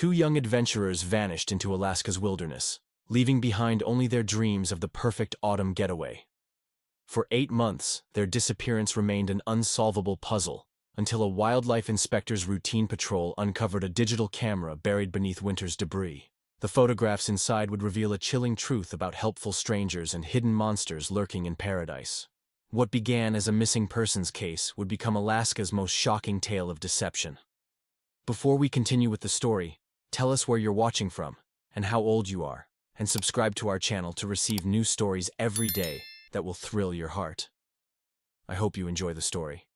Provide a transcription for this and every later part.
Two young adventurers vanished into Alaska's wilderness, leaving behind only their dreams of the perfect autumn getaway. For 8 months, their disappearance remained an unsolvable puzzle, until a wildlife inspector's routine patrol uncovered a digital camera buried beneath winter's debris. The photographs inside would reveal a chilling truth about helpful strangers and hidden monsters lurking in paradise. What began as a missing persons case would become Alaska's most shocking tale of deception. Before we continue with the story, tell us where you're watching from and how old you are, and subscribe to our channel to receive new stories every day that will thrill your heart. I hope you enjoy the story.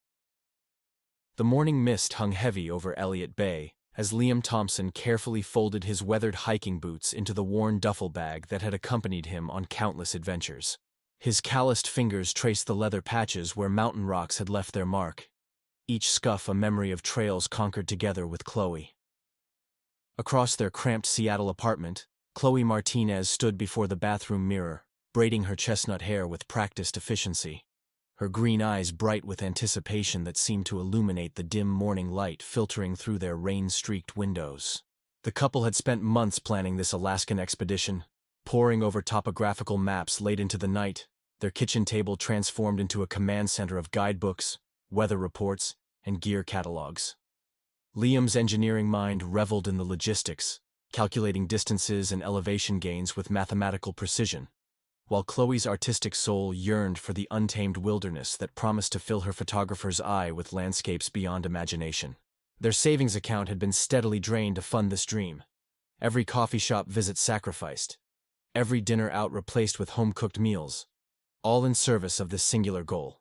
The morning mist hung heavy over Elliott Bay as Liam Thompson carefully folded his weathered hiking boots into the worn duffel bag that had accompanied him on countless adventures. His calloused fingers traced the leather patches where mountain rocks had left their mark, each scuff a memory of trails conquered together with Chloe. Across their cramped Seattle apartment, Chloe Martinez stood before the bathroom mirror, braiding her chestnut hair with practiced efficiency, her green eyes bright with anticipation that seemed to illuminate the dim morning light filtering through their rain-streaked windows. The couple had spent months planning this Alaskan expedition, poring over topographical maps late into the night, their kitchen table transformed into a command center of guidebooks, weather reports, and gear catalogs. Liam's engineering mind reveled in the logistics, calculating distances and elevation gains with mathematical precision, while Chloe's artistic soul yearned for the untamed wilderness that promised to fill her photographer's eye with landscapes beyond imagination. Their savings account had been steadily drained to fund this dream, every coffee shop visit sacrificed, every dinner out replaced with home-cooked meals, all in service of this singular goal.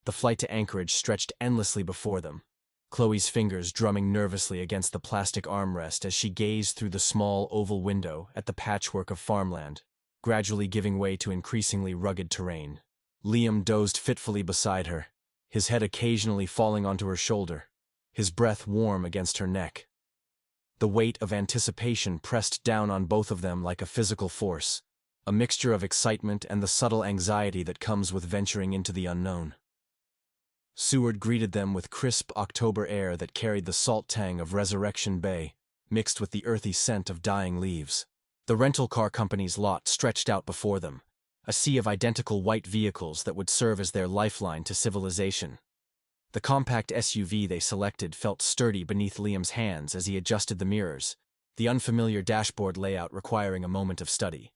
The flight to Anchorage stretched endlessly before them, Chloe's fingers drumming nervously against the plastic armrest as she gazed through the small oval window at the patchwork of farmland, gradually giving way to increasingly rugged terrain. Liam dozed fitfully beside her, his head occasionally falling onto her shoulder, his breath warm against her neck. The weight of anticipation pressed down on both of them like a physical force, a mixture of excitement and the subtle anxiety that comes with venturing into the unknown. Seward greeted them with crisp October air that carried the salt tang of Resurrection Bay, mixed with the earthy scent of dying leaves. The rental car company's lot stretched out before them, a sea of identical white vehicles that would serve as their lifeline to civilization. The compact SUV they selected felt sturdy beneath Liam's hands as he adjusted the mirrors, the unfamiliar dashboard layout requiring a moment of study.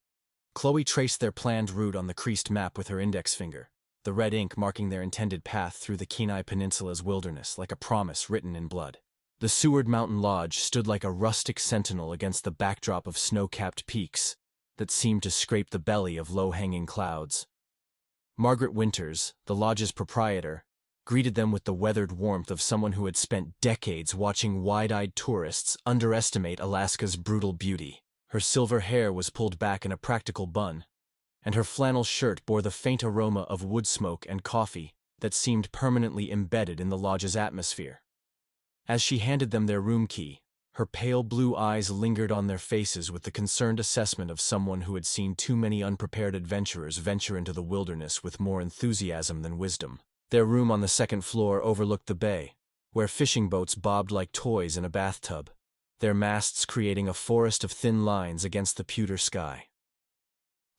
Chloe traced their planned route on the creased map with her index finger, the red ink marking their intended path through the Kenai Peninsula's wilderness like a promise written in blood. The Seward Mountain Lodge stood like a rustic sentinel against the backdrop of snow-capped peaks that seemed to scrape the belly of low-hanging clouds. Margaret Winters, the lodge's proprietor, greeted them with the weathered warmth of someone who had spent decades watching wide-eyed tourists underestimate Alaska's brutal beauty. Her silver hair was pulled back in a practical bun, and her flannel shirt bore the faint aroma of wood smoke and coffee that seemed permanently embedded in the lodge's atmosphere. As she handed them their room key, her pale blue eyes lingered on their faces with the concerned assessment of someone who had seen too many unprepared adventurers venture into the wilderness with more enthusiasm than wisdom. Their room on the second floor overlooked the bay, where fishing boats bobbed like toys in a bathtub, their masts creating a forest of thin lines against the pewter sky.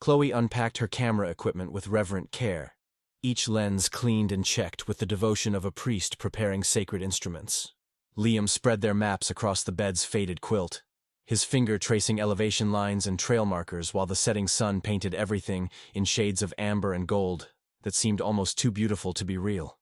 Chloe unpacked her camera equipment with reverent care, each lens cleaned and checked with the devotion of a priest preparing sacred instruments. Liam spread their maps across the bed's faded quilt, his finger tracing elevation lines and trail markers while the setting sun painted everything in shades of amber and gold that seemed almost too beautiful to be real.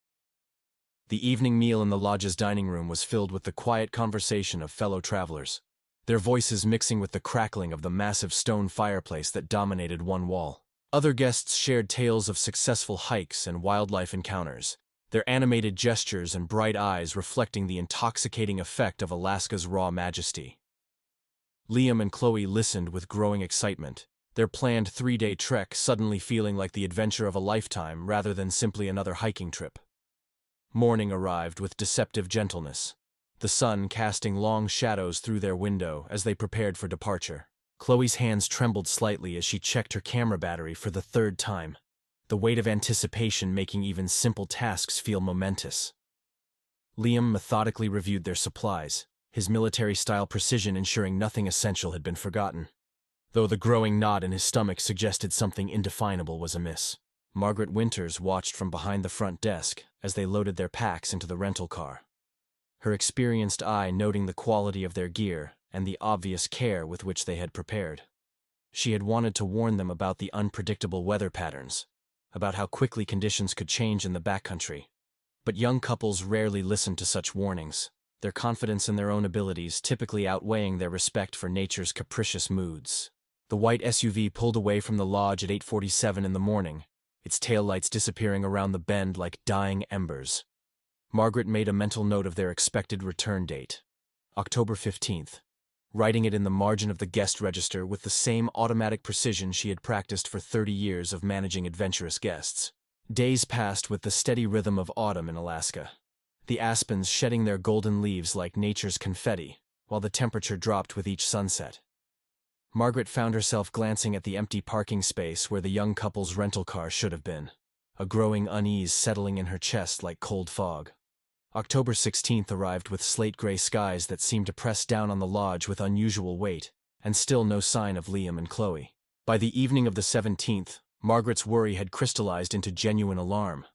The evening meal in the lodge's dining room was filled with the quiet conversation of fellow travelers, their voices mixing with the crackling of the massive stone fireplace that dominated one wall. Other guests shared tales of successful hikes and wildlife encounters, their animated gestures and bright eyes reflecting the intoxicating effect of Alaska's raw majesty. Liam and Chloe listened with growing excitement, their planned 3-day trek suddenly feeling like the adventure of a lifetime rather than simply another hiking trip. Morning arrived with deceptive gentleness, the sun casting long shadows through their window as they prepared for departure. Chloe's hands trembled slightly as she checked her camera battery for the 3rd time, the weight of anticipation making even simple tasks feel momentous. Liam methodically reviewed their supplies, his military-style precision ensuring nothing essential had been forgotten. Though the growing knot in his stomach suggested something indefinable was amiss. Margaret Winters watched from behind the front desk as they loaded their packs into the rental car, her experienced eye noting the quality of their gear and the obvious care with which they had prepared. She had wanted to warn them about the unpredictable weather patterns, about how quickly conditions could change in the backcountry. But young couples rarely listened to such warnings, their confidence in their own abilities typically outweighing their respect for nature's capricious moods. The white SUV pulled away from the lodge at 8:47 in the morning, its taillights disappearing around the bend like dying embers. Margaret made a mental note of their expected return date, October 15th, writing it in the margin of the guest register with the same automatic precision she had practiced for 30 years of managing adventurous guests. Days passed with the steady rhythm of autumn in Alaska, the aspens shedding their golden leaves like nature's confetti, while the temperature dropped with each sunset. Margaret found herself glancing at the empty parking space where the young couple's rental car should have been, a growing unease settling in her chest like cold fog. October 16th arrived with slate-gray skies that seemed to press down on the lodge with unusual weight, and still no sign of Liam and Chloe. By the evening of the 17th, Margaret's worry had crystallized into genuine alarm.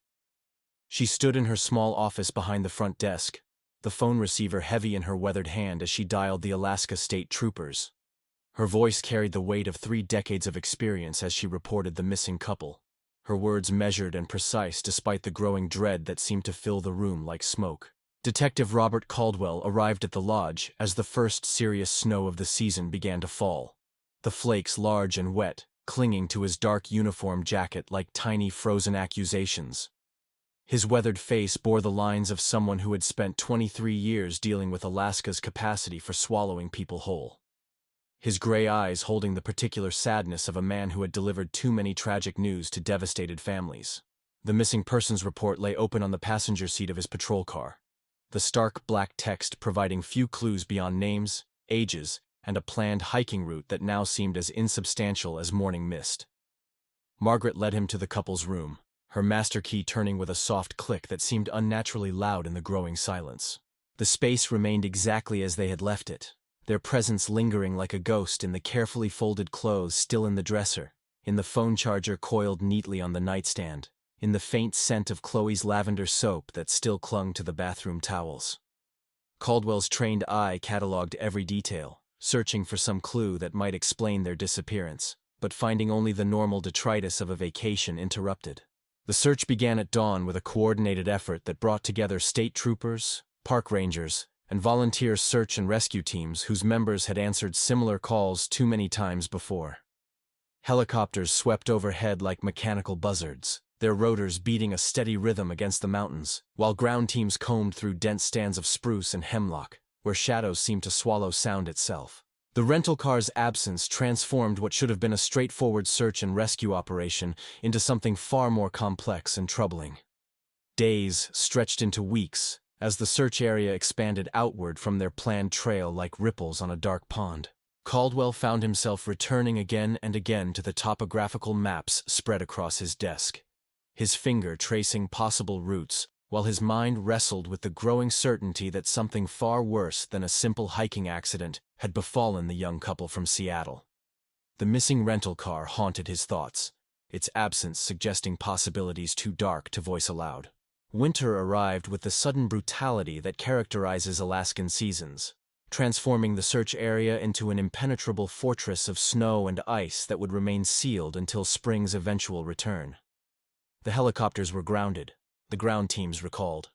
She stood in her small office behind the front desk, the phone receiver heavy in her weathered hand as she dialed the Alaska State Troopers. Her voice carried the weight of 3 decades of experience as she reported the missing couple, her words measured and precise despite the growing dread that seemed to fill the room like smoke. Detective Robert Caldwell arrived at the lodge as the first serious snow of the season began to fall, the flakes large and wet, clinging to his dark uniform jacket like tiny frozen accusations. His weathered face bore the lines of someone who had spent 23 years dealing with Alaska's capacity for swallowing people whole, his gray eyes holding the particular sadness of a man who had delivered too many tragic news to devastated families. The missing persons report lay open on the passenger seat of his patrol car, the stark black text providing few clues beyond names, ages, and a planned hiking route that now seemed as insubstantial as morning mist. Margaret led him to the couple's room, her master key turning with a soft click that seemed unnaturally loud in the growing silence. The space remained exactly as they had left it, their presence lingering like a ghost in the carefully folded clothes still in the dresser, in the phone charger coiled neatly on the nightstand, in the faint scent of Chloe's lavender soap that still clung to the bathroom towels. Caldwell's trained eye catalogued every detail, searching for some clue that might explain their disappearance, but finding only the normal detritus of a vacation interrupted. The search began at dawn with a coordinated effort that brought together state troopers, park rangers, and volunteer search and rescue teams whose members had answered similar calls too many times before. Helicopters swept overhead like mechanical buzzards, their rotors beating a steady rhythm against the mountains, while ground teams combed through dense stands of spruce and hemlock, where shadows seemed to swallow sound itself. The rental car's absence transformed what should have been a straightforward search and rescue operation into something far more complex and troubling. Days stretched into weeks, as the search area expanded outward from their planned trail like ripples on a dark pond. Caldwell found himself returning again and again to the topographical maps spread across his desk, his finger tracing possible routes, while his mind wrestled with the growing certainty that something far worse than a simple hiking accident had befallen the young couple from Seattle. The missing rental car haunted his thoughts, its absence suggesting possibilities too dark to voice aloud. Winter arrived with the sudden brutality that characterizes Alaskan seasons, transforming the search area into an impenetrable fortress of snow and ice that would remain sealed until spring's eventual return. The helicopters were grounded, the ground teams recalled,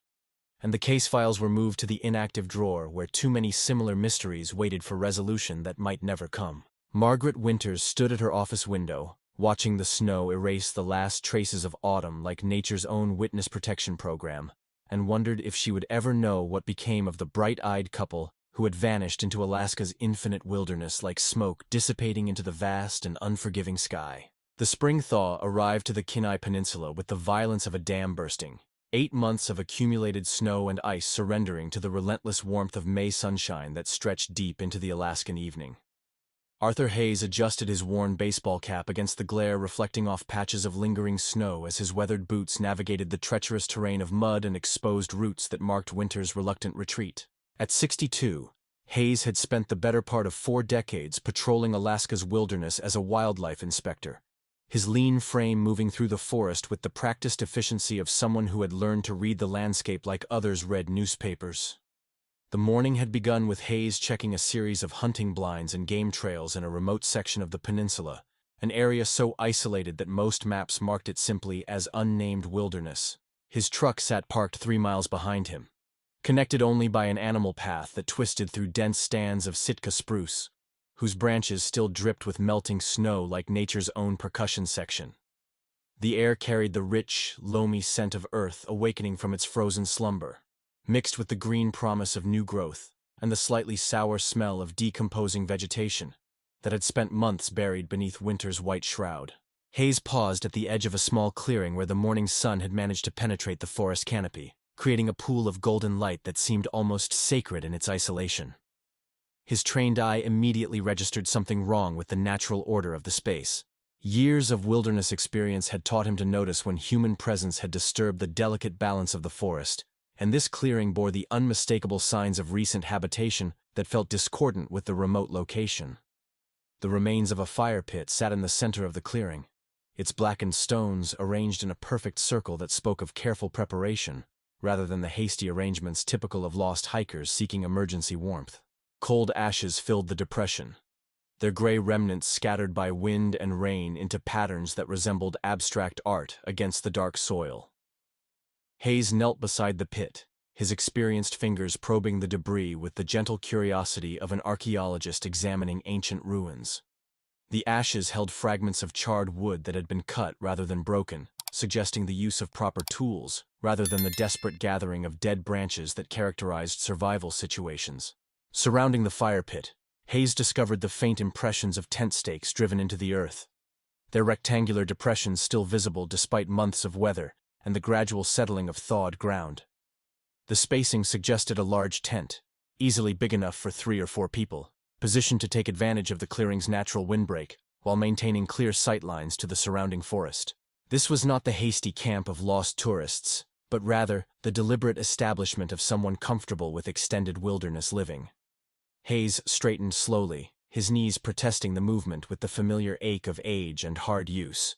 and the case files were moved to the inactive drawer where too many similar mysteries waited for resolution that might never come. Margaret Winters stood at her office window, watching the snow erase the last traces of autumn like nature's own witness protection program, and wondered if she would ever know what became of the bright-eyed couple who had vanished into Alaska's infinite wilderness like smoke dissipating into the vast and unforgiving sky. The spring thaw arrived to the Kenai Peninsula with the violence of a dam bursting, 8 months of accumulated snow and ice surrendering to the relentless warmth of May sunshine that stretched deep into the Alaskan evening. Arthur Hayes adjusted his worn baseball cap against the glare reflecting off patches of lingering snow as his weathered boots navigated the treacherous terrain of mud and exposed roots that marked winter's reluctant retreat. At 62, Hayes had spent the better part of 4 decades patrolling Alaska's wilderness as a wildlife inspector, his lean frame moving through the forest with the practiced efficiency of someone who had learned to read the landscape like others read newspapers. The morning had begun with Hayes checking a series of hunting blinds and game trails in a remote section of the peninsula, an area so isolated that most maps marked it simply as unnamed wilderness. His truck sat parked 3 miles behind him, connected only by an animal path that twisted through dense stands of Sitka spruce, whose branches still dripped with melting snow like nature's own percussion section. The air carried the rich, loamy scent of earth awakening from its frozen slumber, mixed with the green promise of new growth and the slightly sour smell of decomposing vegetation that had spent months buried beneath winter's white shroud. Hayes paused at the edge of a small clearing where the morning sun had managed to penetrate the forest canopy, creating a pool of golden light that seemed almost sacred in its isolation. His trained eye immediately registered something wrong with the natural order of the space. Years of wilderness experience had taught him to notice when human presence had disturbed the delicate balance of the forest, and this clearing bore the unmistakable signs of recent habitation that felt discordant with the remote location. The remains of a fire pit sat in the center of the clearing, its blackened stones arranged in a perfect circle that spoke of careful preparation, rather than the hasty arrangements typical of lost hikers seeking emergency warmth. Cold ashes filled the depression, their gray remnants scattered by wind and rain into patterns that resembled abstract art against the dark soil. Hayes knelt beside the pit, his experienced fingers probing the debris with the gentle curiosity of an archaeologist examining ancient ruins. The ashes held fragments of charred wood that had been cut rather than broken, suggesting the use of proper tools rather than the desperate gathering of dead branches that characterized survival situations. Surrounding the fire pit, Hayes discovered the faint impressions of tent stakes driven into the earth, their rectangular depressions still visible despite months of weather and the gradual settling of thawed ground. The spacing suggested a large tent, easily big enough for 3 or 4 people, positioned to take advantage of the clearing's natural windbreak while maintaining clear sight lines to the surrounding forest. This was not the hasty camp of lost tourists, but rather the deliberate establishment of someone comfortable with extended wilderness living. Hayes straightened slowly, his knees protesting the movement with the familiar ache of age and hard use.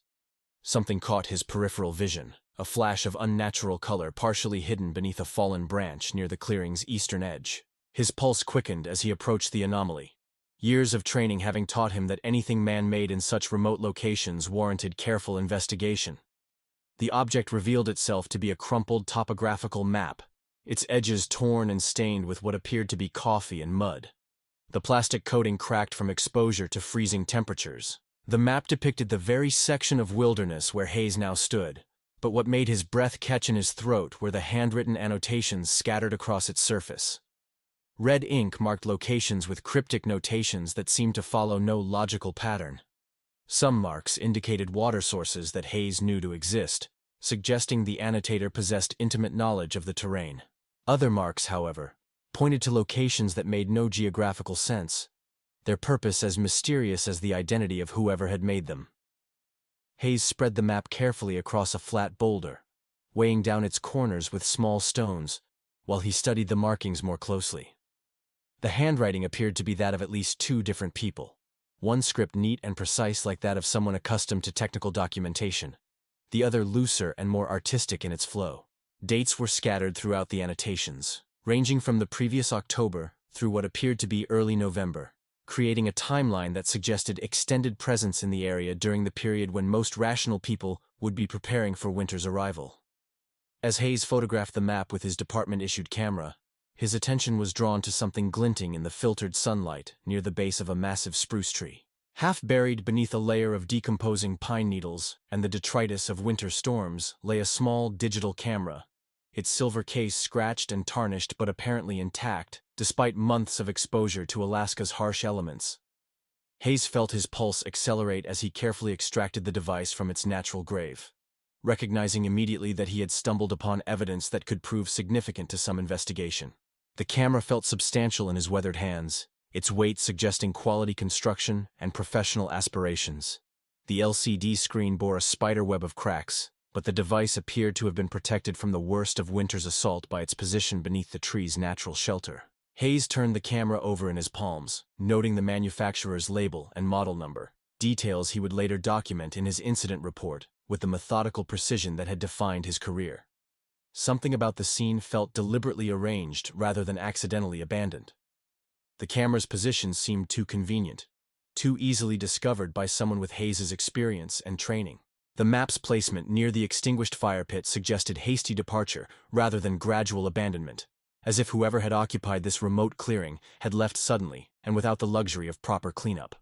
Something caught his peripheral vision, a flash of unnatural color partially hidden beneath a fallen branch near the clearing's eastern edge. His pulse quickened as he approached the anomaly, years of training having taught him that anything man-made in such remote locations warranted careful investigation. The object revealed itself to be a crumpled topographical map, its edges torn and stained with what appeared to be coffee and mud. The plastic coating cracked from exposure to freezing temperatures. The map depicted the very section of wilderness where Hayes now stood, but what made his breath catch in his throat were the handwritten annotations scattered across its surface. Red ink marked locations with cryptic notations that seemed to follow no logical pattern. Some marks indicated water sources that Hayes knew to exist, suggesting the annotator possessed intimate knowledge of the terrain. Other marks, however, pointed to locations that made no geographical sense, their purpose as mysterious as the identity of whoever had made them. Hayes spread the map carefully across a flat boulder, weighing down its corners with small stones, while he studied the markings more closely. The handwriting appeared to be that of at least 2 different people, one script neat and precise like that of someone accustomed to technical documentation, the other looser and more artistic in its flow. Dates were scattered throughout the annotations, ranging from the previous October through what appeared to be early November, creating a timeline that suggested extended presence in the area during the period when most rational people would be preparing for winter's arrival. As Hayes photographed the map with his department-issued camera, his attention was drawn to something glinting in the filtered sunlight near the base of a massive spruce tree. Half buried beneath a layer of decomposing pine needles and the detritus of winter storms lay a small digital camera, its silver case scratched and tarnished but apparently intact, despite months of exposure to Alaska's harsh elements. Hayes felt his pulse accelerate as he carefully extracted the device from its natural grave, recognizing immediately that he had stumbled upon evidence that could prove significant to some investigation. The camera felt substantial in his weathered hands, its weight suggesting quality construction and professional aspirations. The LCD screen bore a spiderweb of cracks, but the device appeared to have been protected from the worst of winter's assault by its position beneath the tree's natural shelter. Hayes turned the camera over in his palms, noting the manufacturer's label and model number, details he would later document in his incident report with the methodical precision that had defined his career. Something about the scene felt deliberately arranged rather than accidentally abandoned. The camera's position seemed too convenient, too easily discovered by someone with Hayes's experience and training. The map's placement near the extinguished fire pit suggested hasty departure rather than gradual abandonment, as if whoever had occupied this remote clearing had left suddenly and without the luxury of proper cleanup.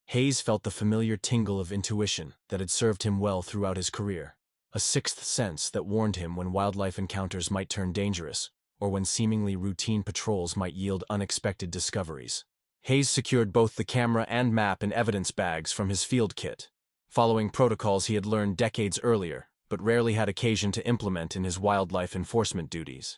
Hayes felt the familiar tingle of intuition that had served him well throughout his career, a sixth sense that warned him when wildlife encounters might turn dangerous, or when seemingly routine patrols might yield unexpected discoveries. Hayes secured both the camera and map in evidence bags from his field kit, following protocols he had learned decades earlier, but rarely had occasion to implement in his wildlife enforcement duties.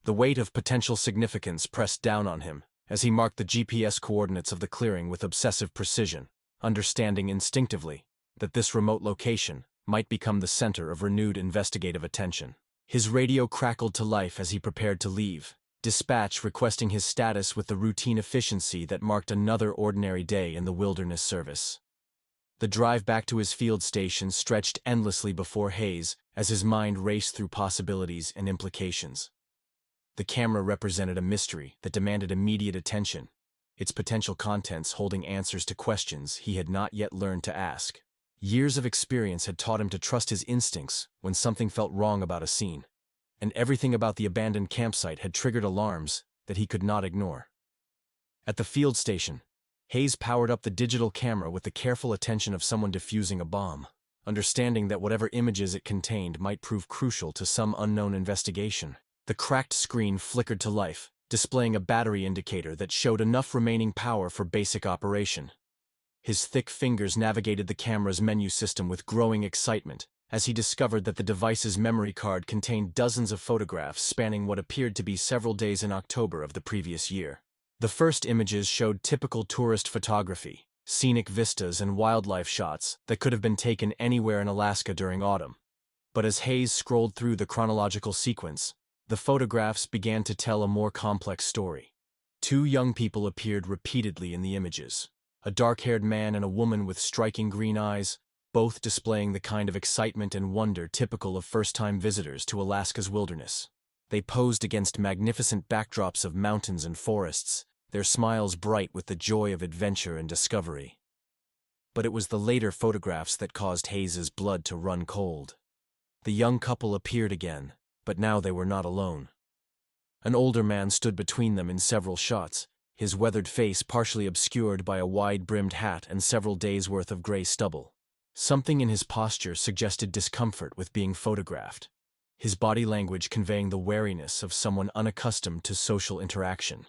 The weight of potential significance pressed down on him as he marked the GPS coordinates of the clearing with obsessive precision, understanding instinctively that this remote location might become the center of renewed investigative attention. His radio crackled to life as he prepared to leave, dispatch requesting his status with the routine efficiency that marked another ordinary day in the wilderness service. The drive back to his field station stretched endlessly before Hayes as his mind raced through possibilities and implications. The camera represented a mystery that demanded immediate attention, its potential contents holding answers to questions he had not yet learned to ask. Years of experience had taught him to trust his instincts when something felt wrong about a scene, and everything about the abandoned campsite had triggered alarms that he could not ignore. At the field station, Hayes powered up the digital camera with the careful attention of someone defusing a bomb, understanding that whatever images it contained might prove crucial to some unknown investigation. The cracked screen flickered to life, displaying a battery indicator that showed enough remaining power for basic operation. His thick fingers navigated the camera's menu system with growing excitement as he discovered that the device's memory card contained dozens of photographs spanning what appeared to be several days in October of the previous year. The first images showed typical tourist photography, scenic vistas and wildlife shots that could have been taken anywhere in Alaska during autumn. But as Hayes scrolled through the chronological sequence, the photographs began to tell a more complex story. Two young people appeared repeatedly in the images, a dark-haired man and a woman with striking green eyes, both displaying the kind of excitement and wonder typical of first-time visitors to Alaska's wilderness. They posed against magnificent backdrops of mountains and forests, their smiles bright with the joy of adventure and discovery. But it was the later photographs that caused Hayes's blood to run cold. The young couple appeared again, but now they were not alone. An older man stood between them in several shots, his weathered face partially obscured by a wide-brimmed hat and several days' worth of gray stubble. Something in his posture suggested discomfort with being photographed, his body language conveying the wariness of someone unaccustomed to social interaction.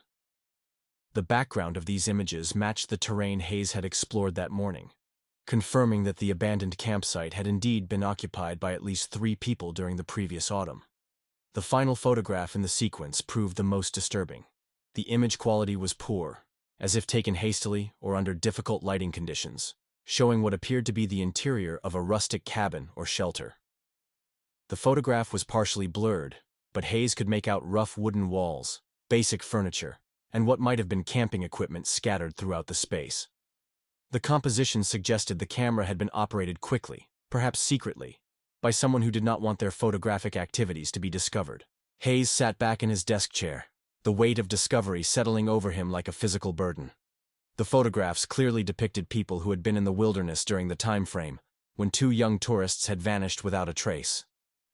The background of these images matched the terrain Hayes had explored that morning, confirming that the abandoned campsite had indeed been occupied by at least 3 people during the previous autumn. The final photograph in the sequence proved the most disturbing. The image quality was poor, as if taken hastily or under difficult lighting conditions, showing what appeared to be the interior of a rustic cabin or shelter. The photograph was partially blurred, but Hayes could make out rough wooden walls, basic furniture, and what might have been camping equipment scattered throughout the space. The composition suggested the camera had been operated quickly, perhaps secretly, by someone who did not want their photographic activities to be discovered. Hayes sat back in his desk chair, the weight of discovery settling over him like a physical burden. The photographs clearly depicted people who had been in the wilderness during the time frame when 2 young tourists had vanished without a trace.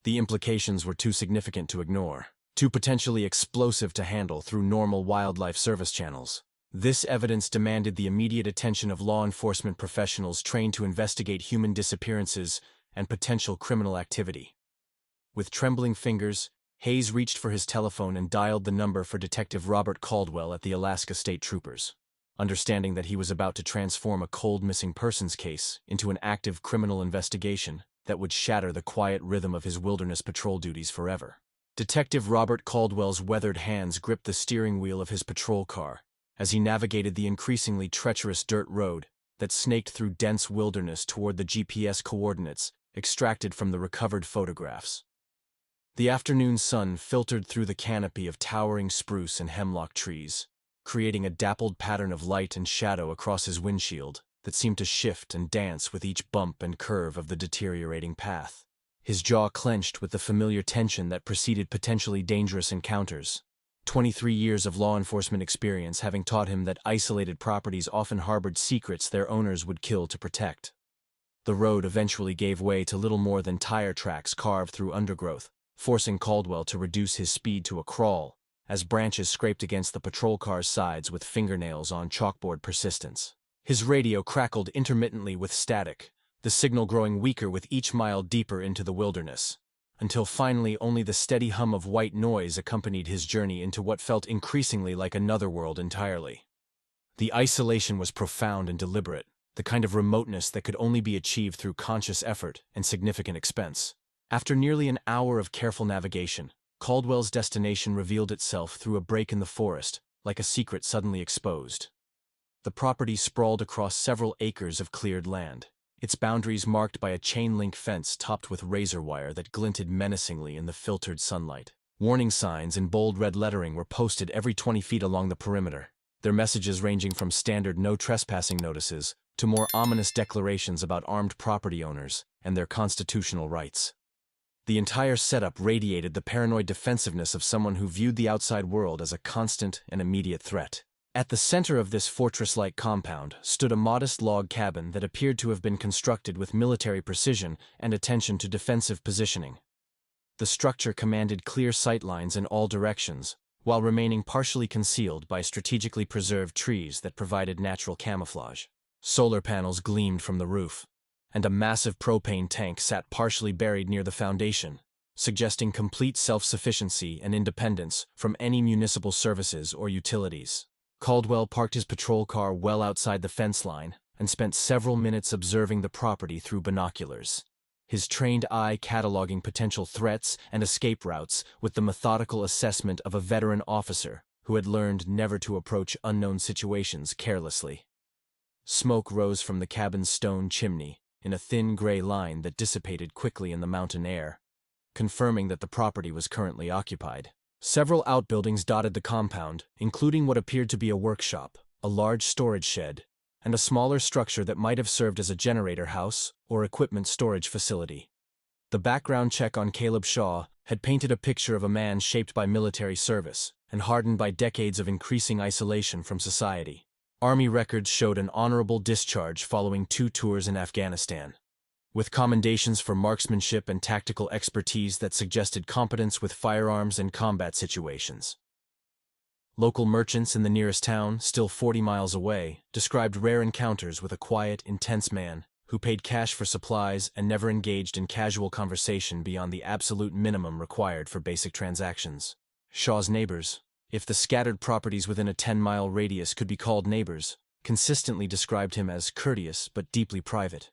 The implications were too significant to ignore, too potentially explosive to handle through normal wildlife service channels. This evidence demanded the immediate attention of law enforcement professionals trained to investigate human disappearances and potential criminal activity. With trembling fingers, Hayes reached for his telephone and dialed the number for Detective Robert Caldwell at the Alaska State Troopers, understanding that he was about to transform a cold missing persons case into an active criminal investigation that would shatter the quiet rhythm of his wilderness patrol duties forever. Detective Robert Caldwell's weathered hands gripped the steering wheel of his patrol car as he navigated the increasingly treacherous dirt road that snaked through dense wilderness toward the GPS coordinates extracted from the recovered photographs. The afternoon sun filtered through the canopy of towering spruce and hemlock trees, creating a dappled pattern of light and shadow across his windshield that seemed to shift and dance with each bump and curve of the deteriorating path. His jaw clenched with the familiar tension that preceded potentially dangerous encounters. 23 years of law enforcement experience having taught him that isolated properties often harbored secrets their owners would kill to protect. The road eventually gave way to little more than tire tracks carved through undergrowth, forcing Caldwell to reduce his speed to a crawl, as branches scraped against the patrol car's sides with fingernails on chalkboard persistence. His radio crackled intermittently with static, the signal growing weaker with each mile deeper into the wilderness, until finally only the steady hum of white noise accompanied his journey into what felt increasingly like another world entirely. The isolation was profound and deliberate, the kind of remoteness that could only be achieved through conscious effort and significant expense. After nearly an hour of careful navigation, Caldwell's destination revealed itself through a break in the forest, like a secret suddenly exposed. The property sprawled across several acres of cleared land, its boundaries marked by a chain-link fence topped with razor wire that glinted menacingly in the filtered sunlight. Warning signs in bold red lettering were posted every 20 feet along the perimeter, their messages ranging from standard no trespassing notices to more ominous declarations about armed property owners and their constitutional rights. The entire setup radiated the paranoid defensiveness of someone who viewed the outside world as a constant and immediate threat. At the center of this fortress-like compound stood a modest log cabin that appeared to have been constructed with military precision and attention to defensive positioning. The structure commanded clear sight lines in all directions, while remaining partially concealed by strategically preserved trees that provided natural camouflage. Solar panels gleamed from the roof, and a massive propane tank sat partially buried near the foundation, suggesting complete self-sufficiency and independence from any municipal services or utilities. Caldwell parked his patrol car well outside the fence line and spent several minutes observing the property through binoculars, his trained eye cataloging potential threats and escape routes with the methodical assessment of a veteran officer who had learned never to approach unknown situations carelessly. Smoke rose from the cabin's stone chimney in a thin gray line that dissipated quickly in the mountain air, confirming that the property was currently occupied. Several outbuildings dotted the compound, including what appeared to be a workshop, a large storage shed, and a smaller structure that might have served as a generator house or equipment storage facility. The background check on Caleb Shaw had painted a picture of a man shaped by military service and hardened by decades of increasing isolation from society. Army records showed an honorable discharge following 2 tours in Afghanistan, with commendations for marksmanship and tactical expertise that suggested competence with firearms and combat situations. Local merchants in the nearest town, still 40 miles away, described rare encounters with a quiet, intense man who paid cash for supplies and never engaged in casual conversation beyond the absolute minimum required for basic transactions. Shaw's neighbors, if the scattered properties within a 10-mile radius could be called neighbors, consistently described him as courteous but deeply private,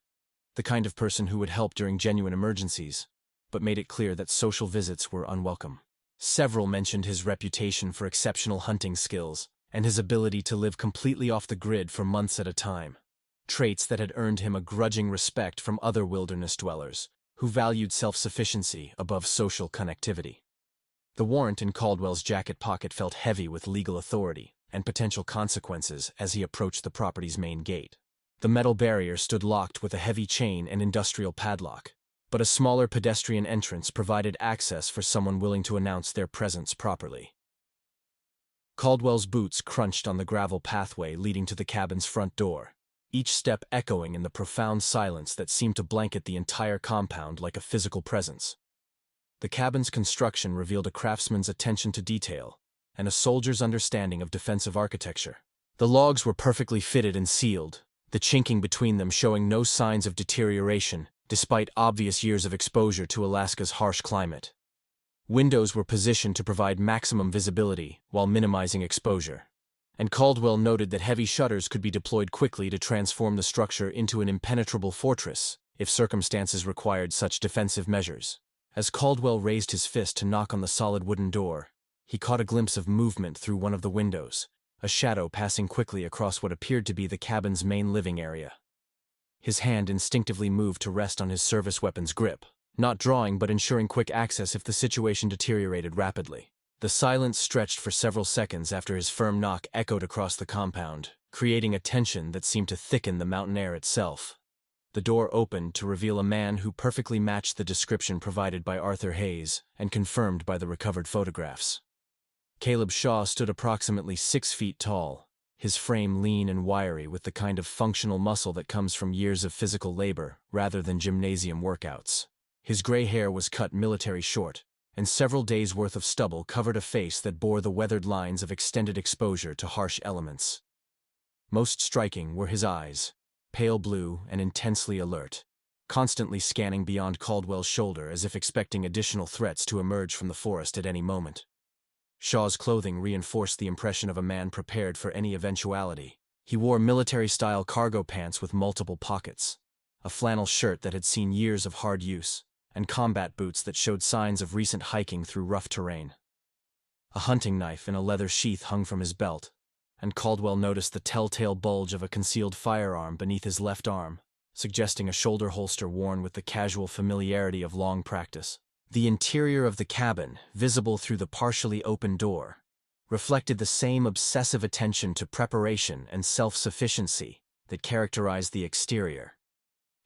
the kind of person who would help during genuine emergencies, but made it clear that social visits were unwelcome. Several mentioned his reputation for exceptional hunting skills and his ability to live completely off the grid for months at a time, traits that had earned him a grudging respect from other wilderness dwellers who valued self-sufficiency above social connectivity. The warrant in Caldwell's jacket pocket felt heavy with legal authority and potential consequences as he approached the property's main gate. The metal barrier stood locked with a heavy chain and industrial padlock, but a smaller pedestrian entrance provided access for someone willing to announce their presence properly. Caldwell's boots crunched on the gravel pathway leading to the cabin's front door, each step echoing in the profound silence that seemed to blanket the entire compound like a physical presence. The cabin's construction revealed a craftsman's attention to detail and a soldier's understanding of defensive architecture. The logs were perfectly fitted and sealed, the chinking between them showing no signs of deterioration despite obvious years of exposure to Alaska's harsh climate. Windows were positioned to provide maximum visibility while minimizing exposure, and Caldwell noted that heavy shutters could be deployed quickly to transform the structure into an impenetrable fortress if circumstances required such defensive measures. As Caldwell raised his fist to knock on the solid wooden door, he caught a glimpse of movement through one of the windows, a shadow passing quickly across what appeared to be the cabin's main living area. His hand instinctively moved to rest on his service weapon's grip, not drawing but ensuring quick access if the situation deteriorated rapidly. The silence stretched for several seconds after his firm knock echoed across the compound, creating a tension that seemed to thicken the mountain air itself. The door opened to reveal a man who perfectly matched the description provided by Arthur Hayes and confirmed by the recovered photographs. Caleb Shaw stood approximately 6 feet tall, his frame lean and wiry with the kind of functional muscle that comes from years of physical labor rather than gymnasium workouts. His gray hair was cut military short, and several days' worth of stubble covered a face that bore the weathered lines of extended exposure to harsh elements. Most striking were his eyes, pale blue and intensely alert, constantly scanning beyond Caldwell's shoulder as if expecting additional threats to emerge from the forest at any moment. Shaw's clothing reinforced the impression of a man prepared for any eventuality. He wore military-style cargo pants with multiple pockets, a flannel shirt that had seen years of hard use, and combat boots that showed signs of recent hiking through rough terrain. A hunting knife in a leather sheath hung from his belt, and Caldwell noticed the telltale bulge of a concealed firearm beneath his left arm, suggesting a shoulder holster worn with the casual familiarity of long practice. The interior of the cabin, visible through the partially open door, reflected the same obsessive attention to preparation and self-sufficiency that characterized the exterior.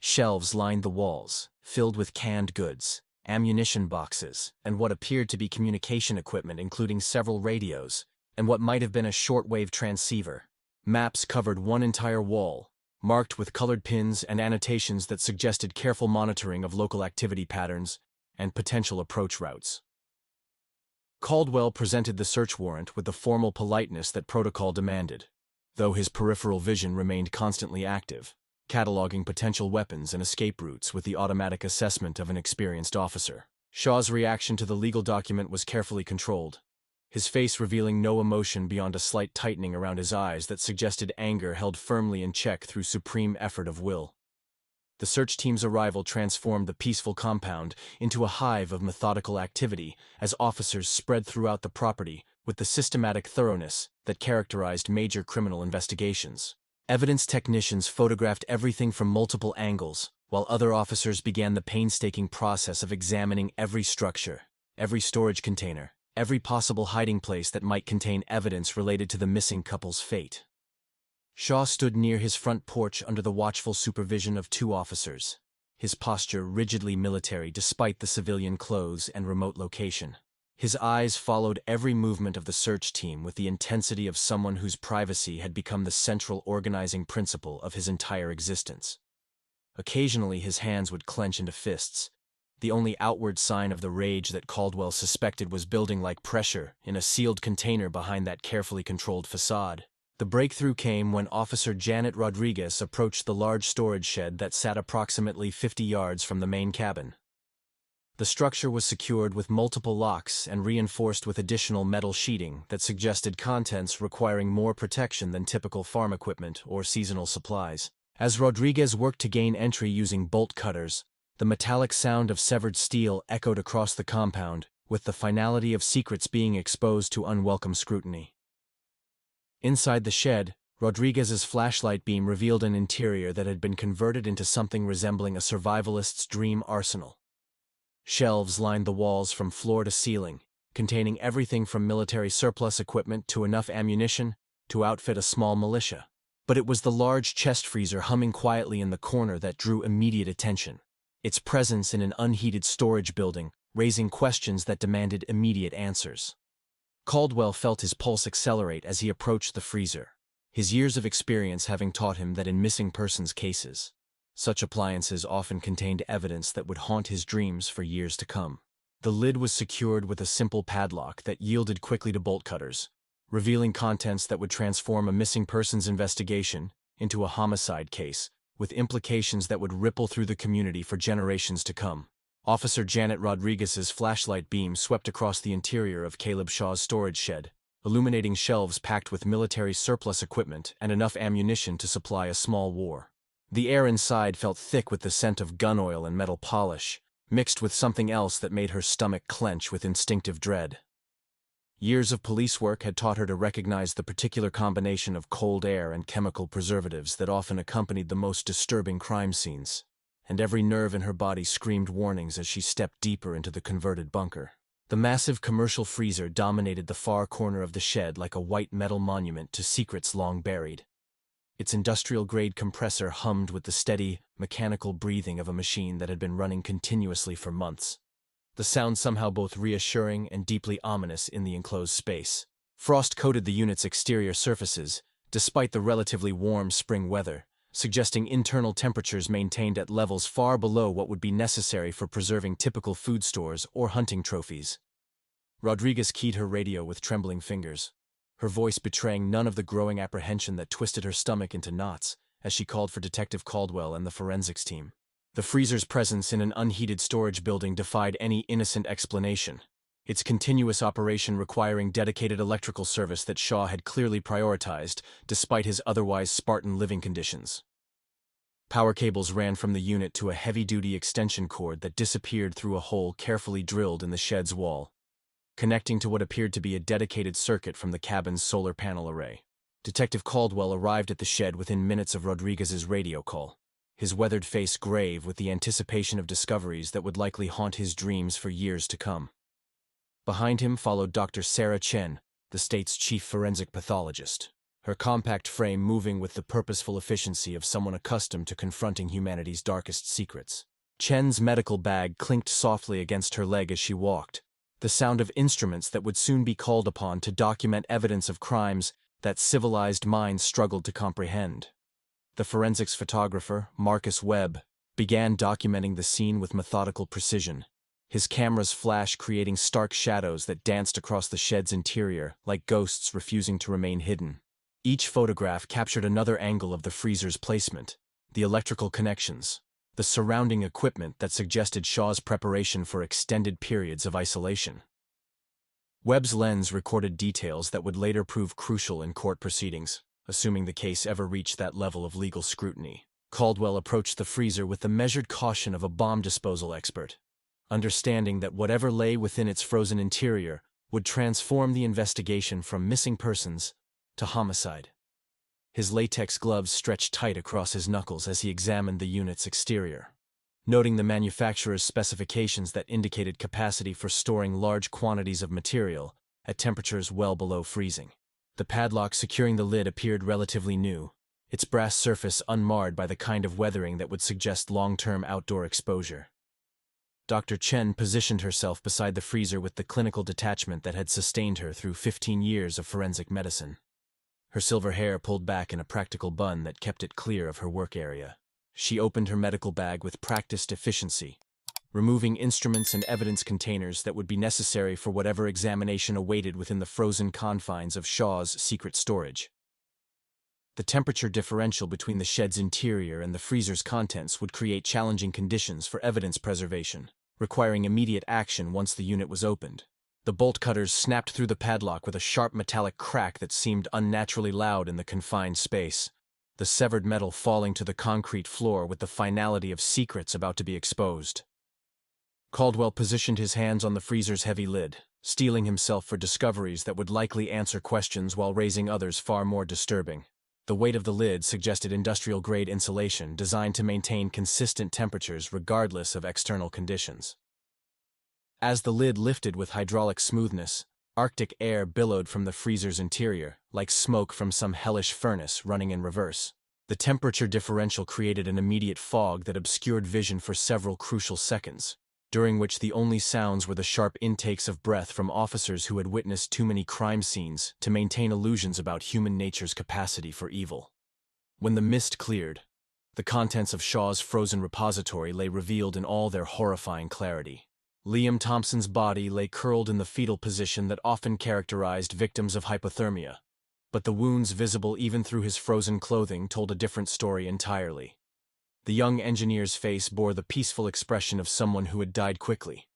Shelves lined the walls, filled with canned goods, ammunition boxes, and what appeared to be communication equipment including several radios, and what might have been a shortwave transceiver. Maps covered one entire wall, marked with colored pins and annotations that suggested careful monitoring of local activity patterns and potential approach routes. Caldwell presented the search warrant with the formal politeness that protocol demanded, though his peripheral vision remained constantly active, cataloging potential weapons and escape routes with the automatic assessment of an experienced officer. Shaw's reaction to the legal document was carefully controlled, his face revealing no emotion beyond a slight tightening around his eyes that suggested anger held firmly in check through supreme effort of will. The search team's arrival transformed the peaceful compound into a hive of methodical activity as officers spread throughout the property with the systematic thoroughness that characterized major criminal investigations. Evidence technicians photographed everything from multiple angles, while other officers began the painstaking process of examining every structure, every storage container, every possible hiding place that might contain evidence related to the missing couple's fate. Shaw stood near his front porch under the watchful supervision of 2 officers, his posture rigidly military despite the civilian clothes and remote location. His eyes followed every movement of the search team with the intensity of someone whose privacy had become the central organizing principle of his entire existence. Occasionally his hands would clench into fists, the only outward sign of the rage that Caldwell suspected was building like pressure in a sealed container behind that carefully controlled facade. The breakthrough came when Officer Janet Rodriguez approached the large storage shed that sat approximately 50 yards from the main cabin. The structure was secured with multiple locks and reinforced with additional metal sheeting that suggested contents requiring more protection than typical farm equipment or seasonal supplies. As Rodriguez worked to gain entry using bolt cutters, the metallic sound of severed steel echoed across the compound, with the finality of secrets being exposed to unwelcome scrutiny. Inside the shed, Rodriguez's flashlight beam revealed an interior that had been converted into something resembling a survivalist's dream arsenal. Shelves lined the walls from floor to ceiling, containing everything from military surplus equipment to enough ammunition to outfit a small militia. But it was the large chest freezer humming quietly in the corner that drew immediate attention, its presence in an unheated storage building raising questions that demanded immediate answers. Caldwell felt his pulse accelerate as he approached the freezer, his years of experience having taught him that in missing persons cases, such appliances often contained evidence that would haunt his dreams for years to come. The lid was secured with a simple padlock that yielded quickly to bolt cutters, revealing contents that would transform a missing persons investigation into a homicide case, with implications that would ripple through the community for generations to come. Officer Janet Rodriguez's flashlight beam swept across the interior of Caleb Shaw's storage shed, illuminating shelves packed with military surplus equipment and enough ammunition to supply a small war. The air inside felt thick with the scent of gun oil and metal polish, mixed with something else that made her stomach clench with instinctive dread. Years of police work had taught her to recognize the particular combination of cold air and chemical preservatives that often accompanied the most disturbing crime scenes, and every nerve in her body screamed warnings as she stepped deeper into the converted bunker. The massive commercial freezer dominated the far corner of the shed like a white metal monument to secrets long buried. Its industrial-grade compressor hummed with the steady, mechanical breathing of a machine that had been running continuously for months. The sound somehow both reassuring and deeply ominous in the enclosed space. Frost coated the unit's exterior surfaces, despite the relatively warm spring weather, suggesting internal temperatures maintained at levels far below what would be necessary for preserving typical food stores or hunting trophies. Rodriguez keyed her radio with trembling fingers, her voice betraying none of the growing apprehension that twisted her stomach into knots as she called for Detective Caldwell and the forensics team. The freezer's presence in an unheated storage building defied any innocent explanation, its continuous operation requiring dedicated electrical service that Shaw had clearly prioritized, despite his otherwise Spartan living conditions. Power cables ran from the unit to a heavy-duty extension cord that disappeared through a hole carefully drilled in the shed's wall, connecting to what appeared to be a dedicated circuit from the cabin's solar panel array. Detective Caldwell arrived at the shed within minutes of Rodriguez's radio call, his weathered face grave with the anticipation of discoveries that would likely haunt his dreams for years to come. Behind him followed Dr. Sarah Chen, the state's chief forensic pathologist, her compact frame moving with the purposeful efficiency of someone accustomed to confronting humanity's darkest secrets. Chen's medical bag clinked softly against her leg as she walked, the sound of instruments that would soon be called upon to document evidence of crimes that civilized minds struggled to comprehend. The forensics photographer, Marcus Webb, began documenting the scene with methodical precision, his camera's flash creating stark shadows that danced across the shed's interior like ghosts refusing to remain hidden. Each photograph captured another angle of the freezer's placement, the electrical connections, the surrounding equipment that suggested Shaw's preparation for extended periods of isolation. Webb's lens recorded details that would later prove crucial in court proceedings, assuming the case ever reached that level of legal scrutiny. Caldwell approached the freezer with the measured caution of a bomb disposal expert, understanding that whatever lay within its frozen interior would transform the investigation from missing persons to homicide. His latex gloves stretched tight across his knuckles as he examined the unit's exterior, noting the manufacturer's specifications that indicated capacity for storing large quantities of material at temperatures well below freezing. The padlock securing the lid appeared relatively new, its brass surface unmarred by the kind of weathering that would suggest long-term outdoor exposure. Dr. Chen positioned herself beside the freezer with the clinical detachment that had sustained her through 15 years of forensic medicine. Her silver hair pulled back in a practical bun that kept it clear of her work area. She opened her medical bag with practiced efficiency, removing instruments and evidence containers that would be necessary for whatever examination awaited within the frozen confines of Shaw's secret storage. The temperature differential between the shed's interior and the freezer's contents would create challenging conditions for evidence preservation, requiring immediate action once the unit was opened. The bolt cutters snapped through the padlock with a sharp metallic crack that seemed unnaturally loud in the confined space, the severed metal falling to the concrete floor with the finality of secrets about to be exposed. Caldwell positioned his hands on the freezer's heavy lid, steeling himself for discoveries that would likely answer questions while raising others far more disturbing. The weight of the lid suggested industrial-grade insulation designed to maintain consistent temperatures regardless of external conditions. As the lid lifted with hydraulic smoothness, Arctic air billowed from the freezer's interior, like smoke from some hellish furnace running in reverse. The temperature differential created an immediate fog that obscured vision for several crucial seconds, during which the only sounds were the sharp intakes of breath from officers who had witnessed too many crime scenes to maintain illusions about human nature's capacity for evil. When the mist cleared, the contents of Shaw's frozen repository lay revealed in all their horrifying clarity. Liam Thompson's body lay curled in the fetal position that often characterized victims of hypothermia, but the wounds visible even through his frozen clothing told a different story entirely. The young engineer's face bore the peaceful expression of someone who had died quickly,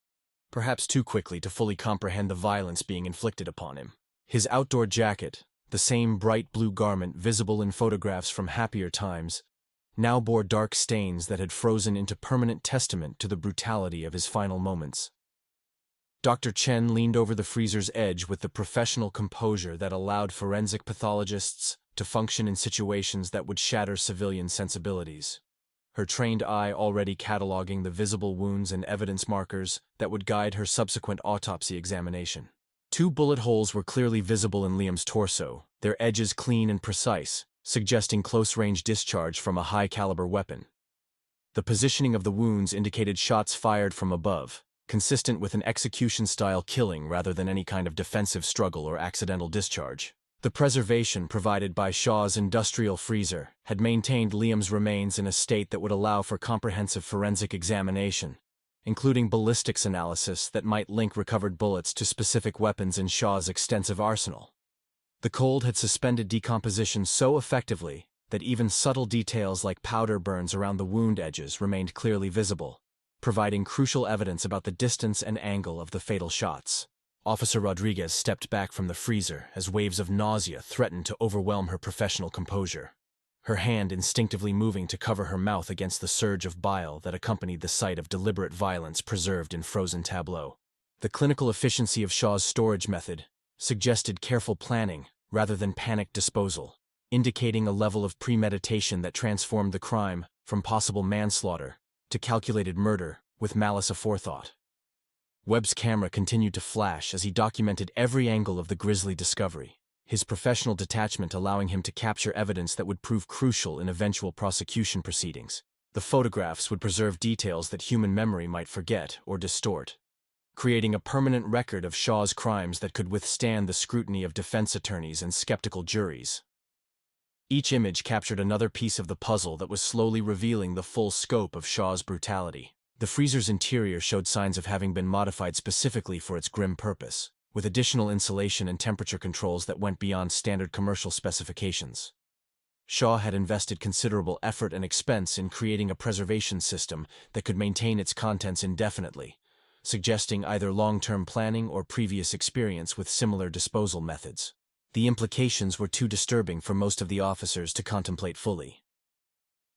perhaps too quickly to fully comprehend the violence being inflicted upon him. His outdoor jacket, the same bright blue garment visible in photographs from happier times, now bore dark stains that had frozen into permanent testament to the brutality of his final moments. Dr. Chen leaned over the freezer's edge with the professional composure that allowed forensic pathologists to function in situations that would shatter civilian sensibilities. her trained eye already cataloging the visible wounds and evidence markers that would guide her subsequent autopsy examination. 2 bullet holes were clearly visible in Liam's torso, their edges clean and precise, suggesting close-range discharge from a high-caliber weapon. The positioning of the wounds indicated shots fired from above, consistent with an execution-style killing rather than any kind of defensive struggle or accidental discharge. The preservation provided by Shaw's industrial freezer had maintained Liam's remains in a state that would allow for comprehensive forensic examination, including ballistics analysis that might link recovered bullets to specific weapons in Shaw's extensive arsenal. The cold had suspended decomposition so effectively that even subtle details like powder burns around the wound edges remained clearly visible, providing crucial evidence about the distance and angle of the fatal shots. Officer Rodriguez stepped back from the freezer as waves of nausea threatened to overwhelm her professional composure, her hand instinctively moving to cover her mouth against the surge of bile that accompanied the sight of deliberate violence preserved in frozen tableau. The clinical efficiency of Shaw's storage method suggested careful planning rather than panic disposal, indicating a level of premeditation that transformed the crime from possible manslaughter to calculated murder with malice aforethought. Webb's camera continued to flash as he documented every angle of the grisly discovery, his professional detachment allowing him to capture evidence that would prove crucial in eventual prosecution proceedings. The photographs would preserve details that human memory might forget or distort, creating a permanent record of Shaw's crimes that could withstand the scrutiny of defense attorneys and skeptical juries. Each image captured another piece of the puzzle that was slowly revealing the full scope of Shaw's brutality. The freezer's interior showed signs of having been modified specifically for its grim purpose, with additional insulation and temperature controls that went beyond standard commercial specifications. Shaw had invested considerable effort and expense in creating a preservation system that could maintain its contents indefinitely, suggesting either long-term planning or previous experience with similar disposal methods. The implications were too disturbing for most of the officers to contemplate fully.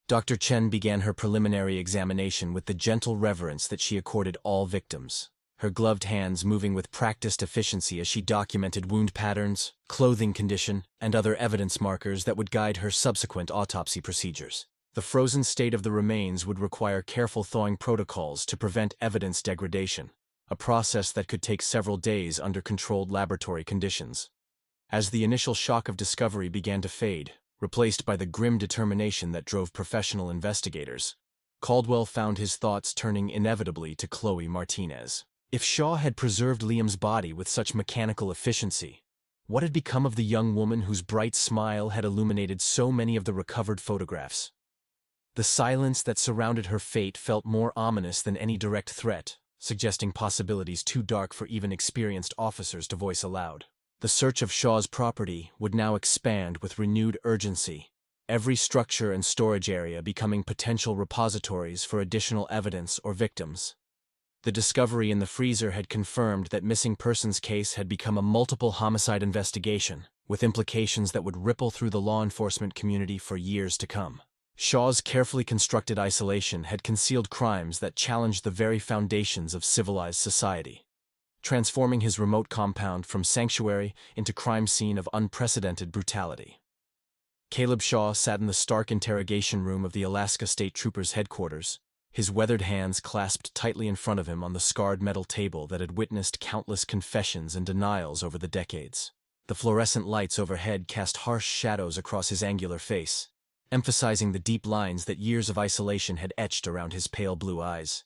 Dr. Chen began her preliminary examination with the gentle reverence that she accorded all victims, her gloved hands moving with practiced efficiency as she documented wound patterns, clothing condition, and other evidence markers that would guide her subsequent autopsy procedures. The frozen state of the remains would require careful thawing protocols to prevent evidence degradation, a process that could take several days under controlled laboratory conditions. As the initial shock of discovery began to fade, replaced by the grim determination that drove professional investigators, Caldwell found his thoughts turning inevitably to Chloe Martinez. If Shaw had preserved Liam's body with such mechanical efficiency, what had become of the young woman whose bright smile had illuminated so many of the recovered photographs? The silence that surrounded her fate felt more ominous than any direct threat, suggesting possibilities too dark for even experienced officers to voice aloud. The search of Shaw's property would now expand with renewed urgency, every structure and storage area becoming potential repositories for additional evidence or victims. The discovery in the freezer had confirmed that missing persons case had become a multiple homicide investigation, with implications that would ripple through the law enforcement community for years to come. Shaw's carefully constructed isolation had concealed crimes that challenged the very foundations of civilized society, transforming his remote compound from sanctuary into crime scene of unprecedented brutality. Caleb Shaw sat in the stark interrogation room of the Alaska State Troopers' headquarters, his weathered hands clasped tightly in front of him on the scarred metal table that had witnessed countless confessions and denials over the decades. The fluorescent lights overhead cast harsh shadows across his angular face, emphasizing the deep lines that years of isolation had etched around his pale blue eyes.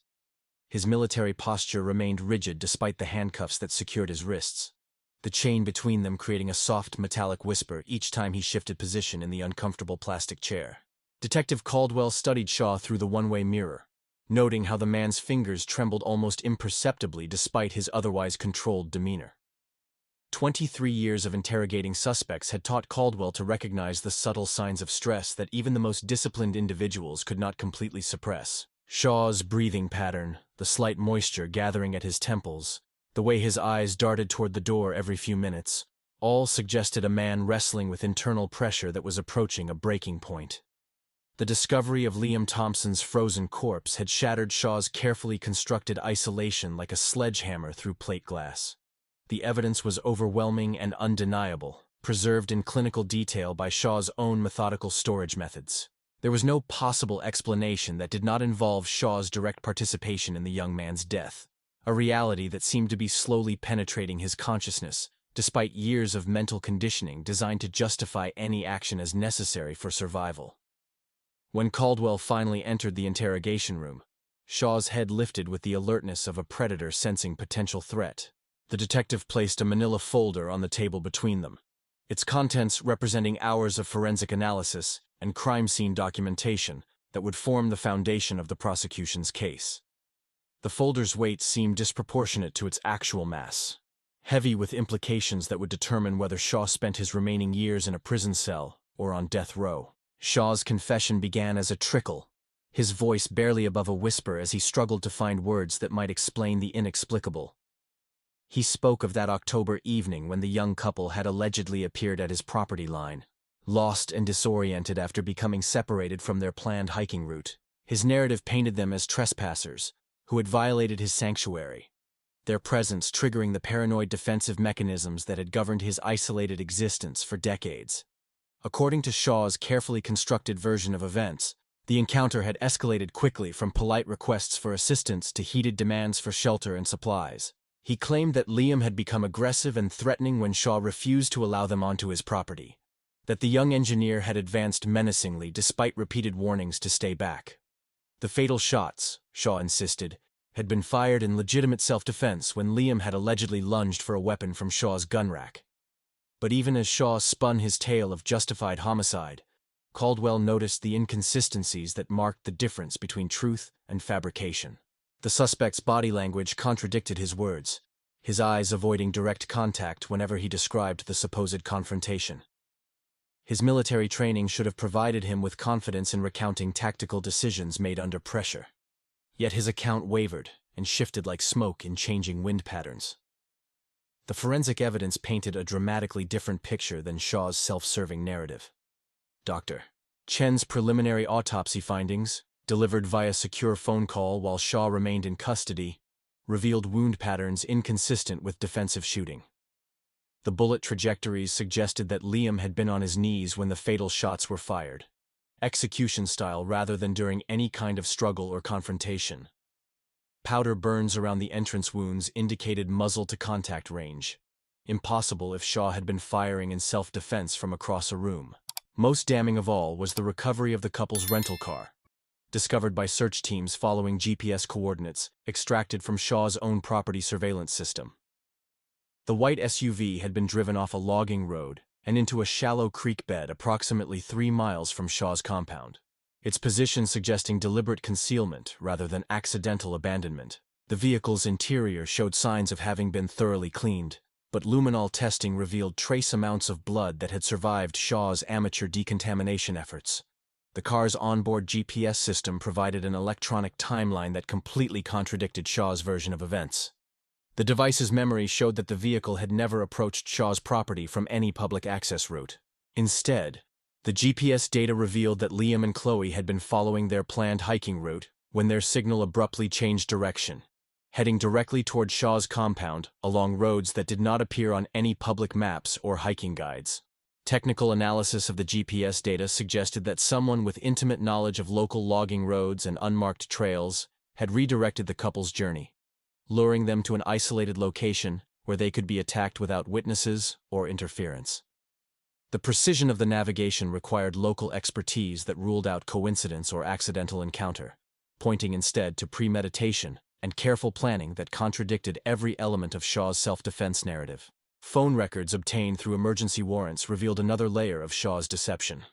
His military posture remained rigid despite the handcuffs that secured his wrists, the chain between them creating a soft metallic whisper each time he shifted position in the uncomfortable plastic chair. Detective Caldwell studied Shaw through the one-way mirror, noting how the man's fingers trembled almost imperceptibly despite his otherwise controlled demeanor. 23 years of interrogating suspects had taught Caldwell to recognize the subtle signs of stress that even the most disciplined individuals could not completely suppress. Shaw's breathing pattern, the slight moisture gathering at his temples, the way his eyes darted toward the door every few minutes, all suggested a man wrestling with internal pressure that was approaching a breaking point. The discovery of Liam Thompson's frozen corpse had shattered Shaw's carefully constructed isolation like a sledgehammer through plate glass. The evidence was overwhelming and undeniable, preserved in clinical detail by Shaw's own methodical storage methods. There was no possible explanation that did not involve Shaw's direct participation in the young man's death, a reality that seemed to be slowly penetrating his consciousness, despite years of mental conditioning designed to justify any action as necessary for survival. When Caldwell finally entered the interrogation room, Shaw's head lifted with the alertness of a predator sensing potential threat. The detective placed a manila folder on the table between them, its contents representing hours of forensic analysis and crime scene documentation that would form the foundation of the prosecution's case. The folder's weight seemed disproportionate to its actual mass, heavy with implications that would determine whether Shaw spent his remaining years in a prison cell or on death row. Shaw's confession began as a trickle, his voice barely above a whisper as he struggled to find words that might explain the inexplicable. He spoke of that October evening when the young couple had allegedly appeared at his property line, lost and disoriented after becoming separated from their planned hiking route. His narrative painted them as trespassers who had violated his sanctuary, their presence triggering the paranoid defensive mechanisms that had governed his isolated existence for decades. According to Shaw's carefully constructed version of events, the encounter had escalated quickly from polite requests for assistance to heated demands for shelter and supplies. He claimed that Liam had become aggressive and threatening when Shaw refused to allow them onto his property, that the young engineer had advanced menacingly despite repeated warnings to stay back. The fatal shots, Shaw insisted, had been fired in legitimate self-defense when Liam had allegedly lunged for a weapon from Shaw's gun rack. But even as Shaw spun his tale of justified homicide, Caldwell noticed the inconsistencies that marked the difference between truth and fabrication. The suspect's body language contradicted his words, his eyes avoiding direct contact whenever he described the supposed confrontation. His military training should have provided him with confidence in recounting tactical decisions made under pressure. Yet his account wavered and shifted like smoke in changing wind patterns. The forensic evidence painted a dramatically different picture than Shaw's self-serving narrative. Dr. Chen's preliminary autopsy findings, delivered via secure phone call while Shaw remained in custody, revealed wound patterns inconsistent with defensive shooting. The bullet trajectories suggested that Liam had been on his knees when the fatal shots were fired, execution style rather than during any kind of struggle or confrontation. Powder burns around the entrance wounds indicated muzzle-to-contact range, impossible if Shaw had been firing in self-defense from across a room. Most damning of all was the recovery of the couple's rental car, discovered by search teams following GPS coordinates extracted from Shaw's own property surveillance system. The white SUV had been driven off a logging road and into a shallow creek bed approximately 3 miles from Shaw's compound, its position suggesting deliberate concealment rather than accidental abandonment. The vehicle's interior showed signs of having been thoroughly cleaned, but luminol testing revealed trace amounts of blood that had survived Shaw's amateur decontamination efforts. The car's onboard GPS system provided an electronic timeline that completely contradicted Shaw's version of events. The device's memory showed that the vehicle had never approached Shaw's property from any public access route. Instead, the GPS data revealed that Liam and Chloe had been following their planned hiking route when their signal abruptly changed direction, heading directly toward Shaw's compound along roads that did not appear on any public maps or hiking guides. Technical analysis of the GPS data suggested that someone with intimate knowledge of local logging roads and unmarked trails had redirected the couple's journey, luring them to an isolated location where they could be attacked without witnesses or interference. The precision of the navigation required local expertise that ruled out coincidence or accidental encounter, pointing instead to premeditation and careful planning that contradicted every element of Shaw's self-defense narrative. Phone records obtained through emergency warrants revealed another layer of Shaw's deception.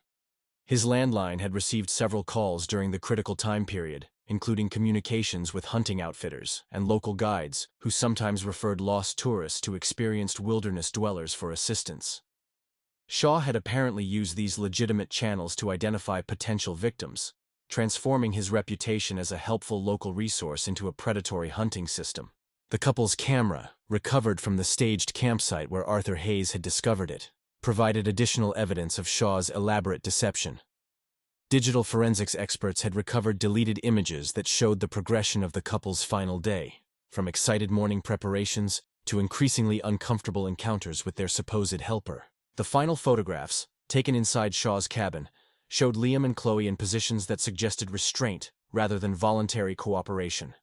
His landline had received several calls during the critical time period, including communications with hunting outfitters and local guides who sometimes referred lost tourists to experienced wilderness dwellers for assistance. Shaw had apparently used these legitimate channels to identify potential victims, transforming his reputation as a helpful local resource into a predatory hunting system. The couple's camera, recovered from the staged campsite where Arthur Hayes had discovered it, provided additional evidence of Shaw's elaborate deception. Digital forensics experts had recovered deleted images that showed the progression of the couple's final day, from excited morning preparations to increasingly uncomfortable encounters with their supposed helper. The final photographs, taken inside Shaw's cabin, showed Liam and Chloe in positions that suggested restraint rather than voluntary cooperation.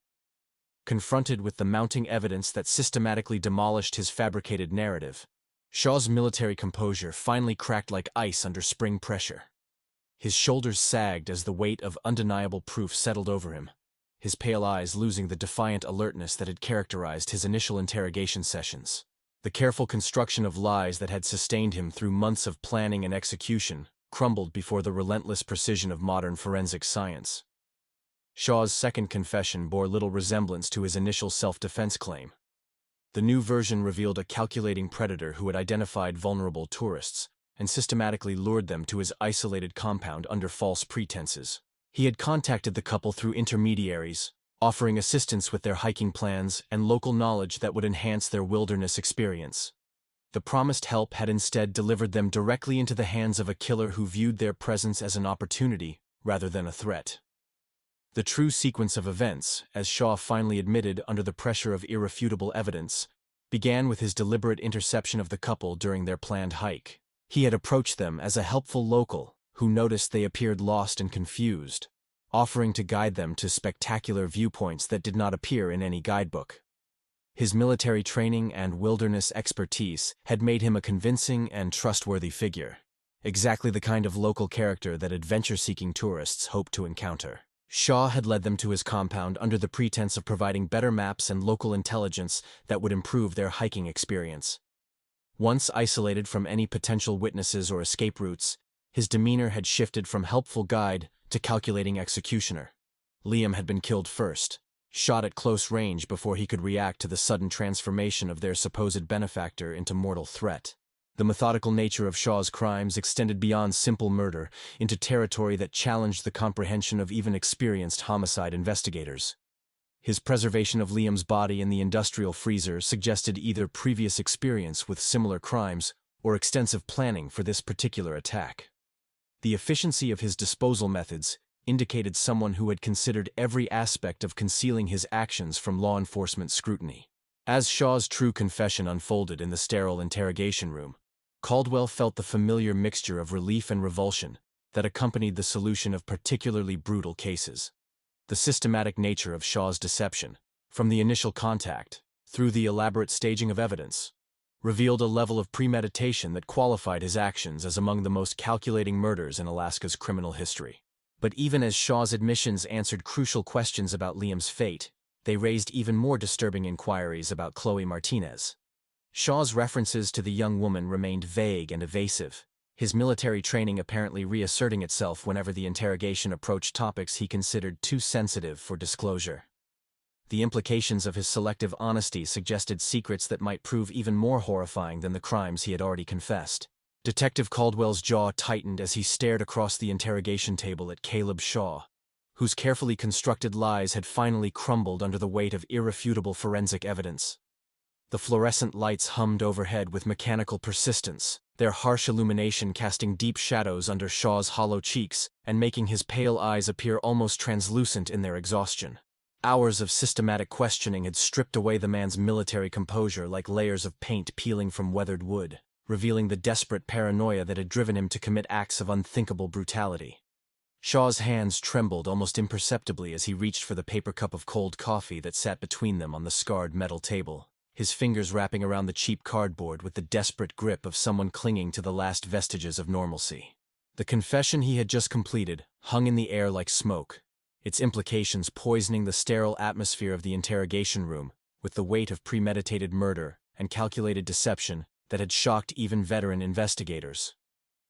Confronted with the mounting evidence that systematically demolished his fabricated narrative, Shaw's military composure finally cracked like ice under spring pressure. His shoulders sagged as the weight of undeniable proof settled over him, his pale eyes losing the defiant alertness that had characterized his initial interrogation sessions. The careful construction of lies that had sustained him through months of planning and execution crumbled before the relentless precision of modern forensic science. Shaw's second confession bore little resemblance to his initial self-defense claim. The new version revealed a calculating predator who had identified vulnerable tourists and systematically lured them to his isolated compound under false pretenses. He had contacted the couple through intermediaries, offering assistance with their hiking plans and local knowledge that would enhance their wilderness experience. The promised help had instead delivered them directly into the hands of a killer who viewed their presence as an opportunity rather than a threat. The true sequence of events, as Shaw finally admitted under the pressure of irrefutable evidence, began with his deliberate interception of the couple during their planned hike. He had approached them as a helpful local who noticed they appeared lost and confused, offering to guide them to spectacular viewpoints that did not appear in any guidebook. His military training and wilderness expertise had made him a convincing and trustworthy figure, exactly the kind of local character that adventure-seeking tourists hoped to encounter. Shaw had led them to his compound under the pretense of providing better maps and local intelligence that would improve their hiking experience. Once isolated from any potential witnesses or escape routes, his demeanor had shifted from helpful guide to calculating executioner. Liam had been killed first, shot at close range before he could react to the sudden transformation of their supposed benefactor into mortal threat. The methodical nature of Shaw's crimes extended beyond simple murder into territory that challenged the comprehension of even experienced homicide investigators. His preservation of Liam's body in the industrial freezer suggested either previous experience with similar crimes or extensive planning for this particular attack. The efficiency of his disposal methods indicated someone who had considered every aspect of concealing his actions from law enforcement scrutiny. As Shaw's true confession unfolded in the sterile interrogation room, Caldwell felt the familiar mixture of relief and revulsion that accompanied the solution of particularly brutal cases. The systematic nature of Shaw's deception, from the initial contact through the elaborate staging of evidence, revealed a level of premeditation that qualified his actions as among the most calculating murders in Alaska's criminal history. But even as Shaw's admissions answered crucial questions about Liam's fate, they raised even more disturbing inquiries about Chloe Martinez. Shaw's references to the young woman remained vague and evasive, his military training apparently reasserting itself whenever the interrogation approached topics he considered too sensitive for disclosure. The implications of his selective honesty suggested secrets that might prove even more horrifying than the crimes he had already confessed. Detective Caldwell's jaw tightened as he stared across the interrogation table at Caleb Shaw, whose carefully constructed lies had finally crumbled under the weight of irrefutable forensic evidence. The fluorescent lights hummed overhead with mechanical persistence, their harsh illumination casting deep shadows under Shaw's hollow cheeks and making his pale eyes appear almost translucent in their exhaustion. Hours of systematic questioning had stripped away the man's military composure like layers of paint peeling from weathered wood, revealing the desperate paranoia that had driven him to commit acts of unthinkable brutality. Shaw's hands trembled almost imperceptibly as he reached for the paper cup of cold coffee that sat between them on the scarred metal table, his fingers wrapping around the cheap cardboard with the desperate grip of someone clinging to the last vestiges of normalcy. The confession he had just completed hung in the air like smoke, its implications poisoning the sterile atmosphere of the interrogation room with the weight of premeditated murder and calculated deception that had shocked even veteran investigators.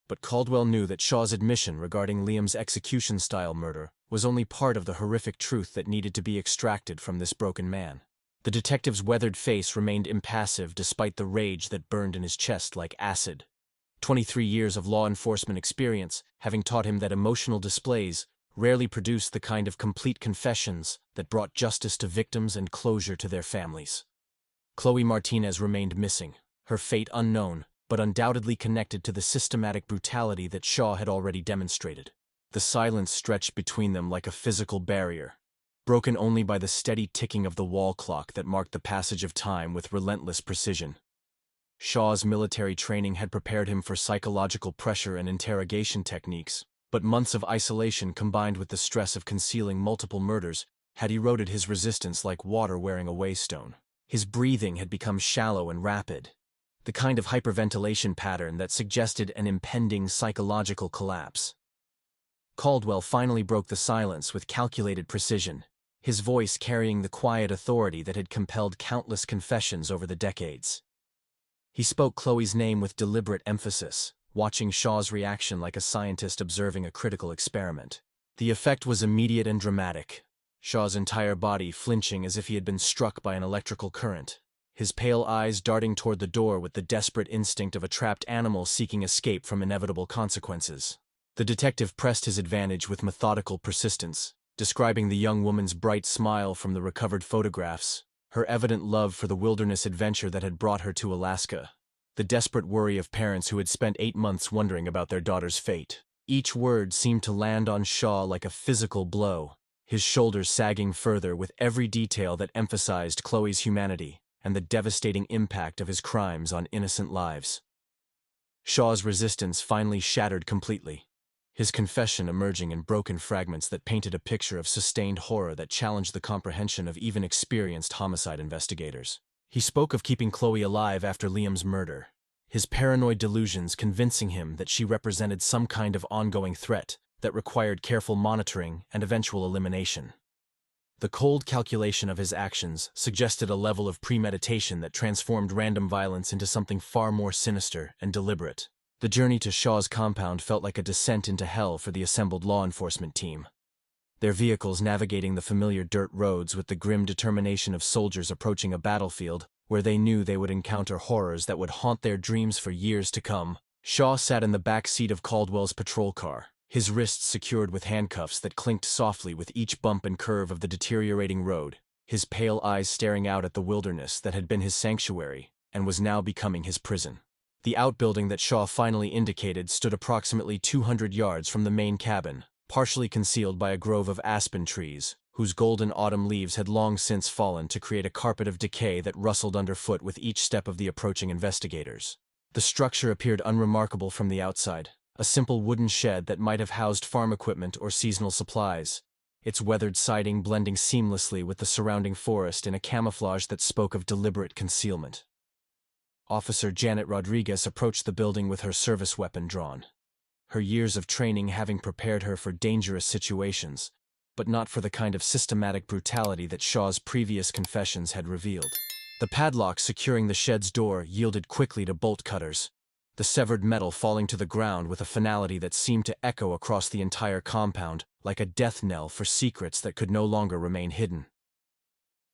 But Caldwell knew that Shaw's admission regarding Liam's execution-style murder was only part of the horrific truth that needed to be extracted from this broken man. The detective's weathered face remained impassive despite the rage that burned in his chest like acid. 23 years of law enforcement experience having taught him that emotional displays rarely produced the kind of complete confessions that brought justice to victims and closure to their families. Chloe Martinez remained missing, her fate unknown, but undoubtedly connected to the systematic brutality that Shaw had already demonstrated. The silence stretched between them like a physical barrier, broken only by the steady ticking of the wall clock that marked the passage of time with relentless precision. Shaw's military training had prepared him for psychological pressure and interrogation techniques, But months of isolation combined with the stress of concealing multiple murders had eroded his resistance like water wearing a waystone. His breathing had become shallow and rapid, the kind of hyperventilation pattern that suggested an impending psychological collapse. Caldwell finally broke the silence with calculated precision, his voice carrying the quiet authority that had compelled countless confessions over the decades. He spoke Chloe's name with deliberate emphasis, watching Shaw's reaction like a scientist observing a critical experiment. The effect was immediate and dramatic, Shaw's entire body flinching as if he had been struck by an electrical current, his pale eyes darting toward the door with the desperate instinct of a trapped animal seeking escape from inevitable consequences. The detective pressed his advantage with methodical persistence, describing the young woman's bright smile from the recovered photographs, her evident love for the wilderness adventure that had brought her to Alaska, the desperate worry of parents who had spent 8 months wondering about their daughter's fate. Each word seemed to land on Shaw like a physical blow, his shoulders sagging further with every detail that emphasized Chloe's humanity and the devastating impact of his crimes on innocent lives. Shaw's resistance finally shattered completely, his confession emerging in broken fragments that painted a picture of sustained horror that challenged the comprehension of even experienced homicide investigators. He spoke of keeping Chloe alive after Liam's murder, his paranoid delusions convincing him that she represented some kind of ongoing threat that required careful monitoring and eventual elimination. The cold calculation of his actions suggested a level of premeditation that transformed random violence into something far more sinister and deliberate. The journey to Shaw's compound felt like a descent into hell for the assembled law enforcement team, their vehicles navigating the familiar dirt roads with the grim determination of soldiers approaching a battlefield where they knew they would encounter horrors that would haunt their dreams for years to come. Shaw sat in the back seat of Caldwell's patrol car, his wrists secured with handcuffs that clinked softly with each bump and curve of the deteriorating road, his pale eyes staring out at the wilderness that had been his sanctuary and was now becoming his prison. The outbuilding that Shaw finally indicated stood approximately 200 yards from the main cabin, partially concealed by a grove of aspen trees, whose golden autumn leaves had long since fallen to create a carpet of decay that rustled underfoot with each step of the approaching investigators. The structure appeared unremarkable from the outside, a simple wooden shed that might have housed farm equipment or seasonal supplies, its weathered siding blending seamlessly with the surrounding forest in a camouflage that spoke of deliberate concealment. Officer Janet Rodriguez approached the building with her service weapon drawn, her years of training having prepared her for dangerous situations, but not for the kind of systematic brutality that Shaw's previous confessions had revealed. The padlock securing the shed's door yielded quickly to bolt cutters, the severed metal falling to the ground with a finality that seemed to echo across the entire compound like a death knell for secrets that could no longer remain hidden.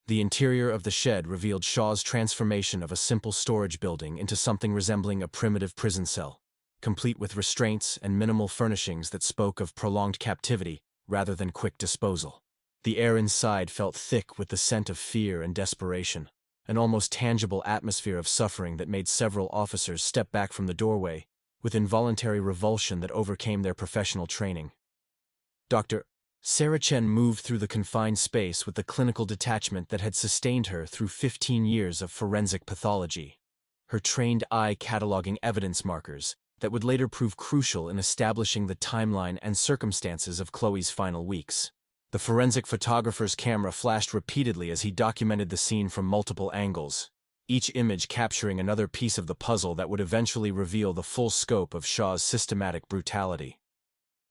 The interior of the shed revealed Shaw's transformation of a simple storage building into something resembling a primitive prison cell, complete with restraints and minimal furnishings that spoke of prolonged captivity rather than quick disposal. The air inside felt thick with the scent of fear and desperation, an almost tangible atmosphere of suffering that made several officers step back from the doorway with involuntary revulsion that overcame their professional training. Dr. Sarah Chen moved through the confined space with the clinical detachment that had sustained her through 15 years of forensic pathology, her trained eye cataloging evidence markers that would later prove crucial in establishing the timeline and circumstances of Chloe's final weeks. The forensic photographer's camera flashed repeatedly as he documented the scene from multiple angles, each image capturing another piece of the puzzle that would eventually reveal the full scope of Shaw's systematic brutality.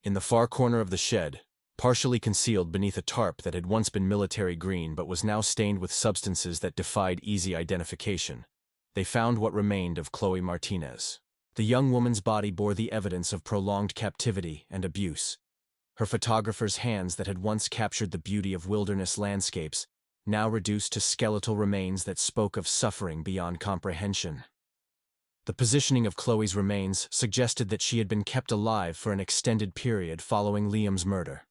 In the far corner of the shed, partially concealed beneath a tarp that had once been military green but was now stained with substances that defied easy identification, they found what remained of Chloe Martinez. The young woman's body bore the evidence of prolonged captivity and abuse, her photographer's hands that had once captured the beauty of wilderness landscapes, now reduced to skeletal remains that spoke of suffering beyond comprehension. The positioning of Chloe's remains suggested that she had been kept alive for an extended period following Liam's murder,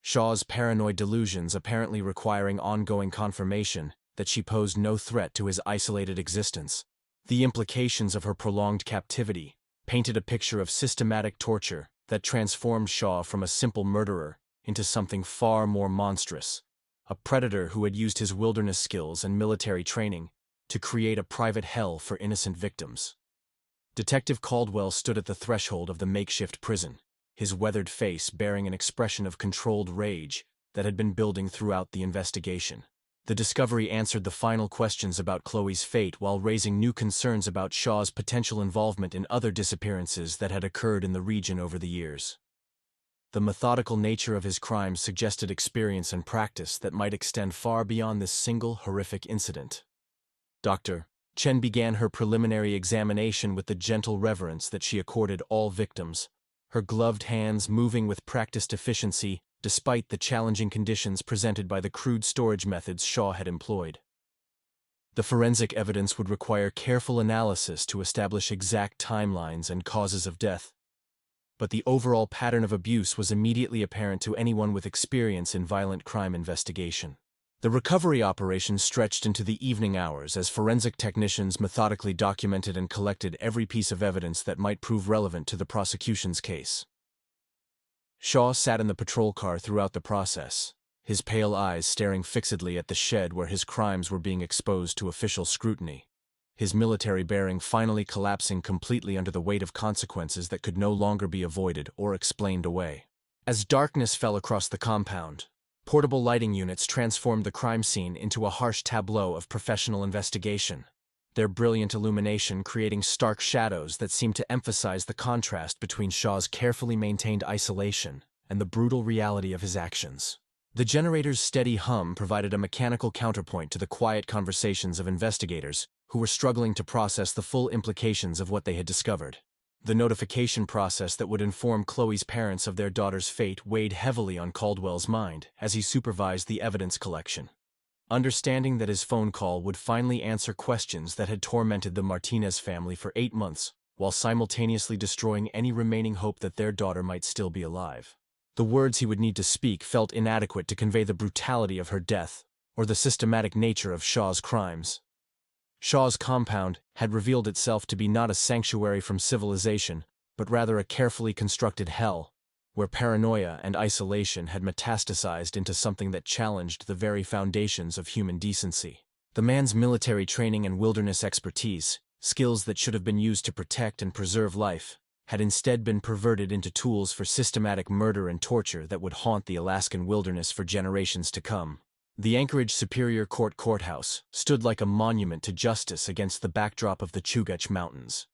Shaw's paranoid delusions apparently requiring ongoing confirmation that she posed no threat to his isolated existence. The implications of her prolonged captivity painted a picture of systematic torture that transformed Shaw from a simple murderer into something far more monstrous, a predator who had used his wilderness skills and military training to create a private hell for innocent victims. Detective Caldwell stood at the threshold of the makeshift prison, his weathered face bearing an expression of controlled rage that had been building throughout the investigation. The discovery answered the final questions about Chloe's fate while raising new concerns about Shaw's potential involvement in other disappearances that had occurred in the region over the years. The methodical nature of his crimes suggested experience and practice that might extend far beyond this single horrific incident. Dr. Chen began her preliminary examination with the gentle reverence that she accorded all victims, her gloved hands moving with practiced efficiency despite the challenging conditions presented by the crude storage methods Shaw had employed. The forensic evidence would require careful analysis to establish exact timelines and causes of death, but the overall pattern of abuse was immediately apparent to anyone with experience in violent crime investigation. The recovery operation stretched into the evening hours as forensic technicians methodically documented and collected every piece of evidence that might prove relevant to the prosecution's case. Shaw sat in the patrol car throughout the process, his pale eyes staring fixedly at the shed where his crimes were being exposed to official scrutiny, his military bearing finally collapsing completely under the weight of consequences that could no longer be avoided or explained away. As darkness fell across the compound, portable lighting units transformed the crime scene into a harsh tableau of professional investigation, their brilliant illumination creating stark shadows that seemed to emphasize the contrast between Shaw's carefully maintained isolation and the brutal reality of his actions. The generator's steady hum provided a mechanical counterpoint to the quiet conversations of investigators who were struggling to process the full implications of what they had discovered. The notification process that would inform Chloe's parents of their daughter's fate weighed heavily on Caldwell's mind as he supervised the evidence collection. Understanding that his phone call would finally answer questions that had tormented the Martinez family for 8 months, while simultaneously destroying any remaining hope that their daughter might still be alive. The words he would need to speak felt inadequate to convey the brutality of her death or the systematic nature of Shaw's crimes. Shaw's compound had revealed itself to be not a sanctuary from civilization, but rather a carefully constructed hell, where paranoia and isolation had metastasized into something that challenged the very foundations of human decency. The man's military training and wilderness expertise, skills that should have been used to protect and preserve life, had instead been perverted into tools for systematic murder and torture that would haunt the Alaskan wilderness for generations to come. The Anchorage Superior Court Courthouse stood like a monument to justice against the backdrop of the Chugach Mountains,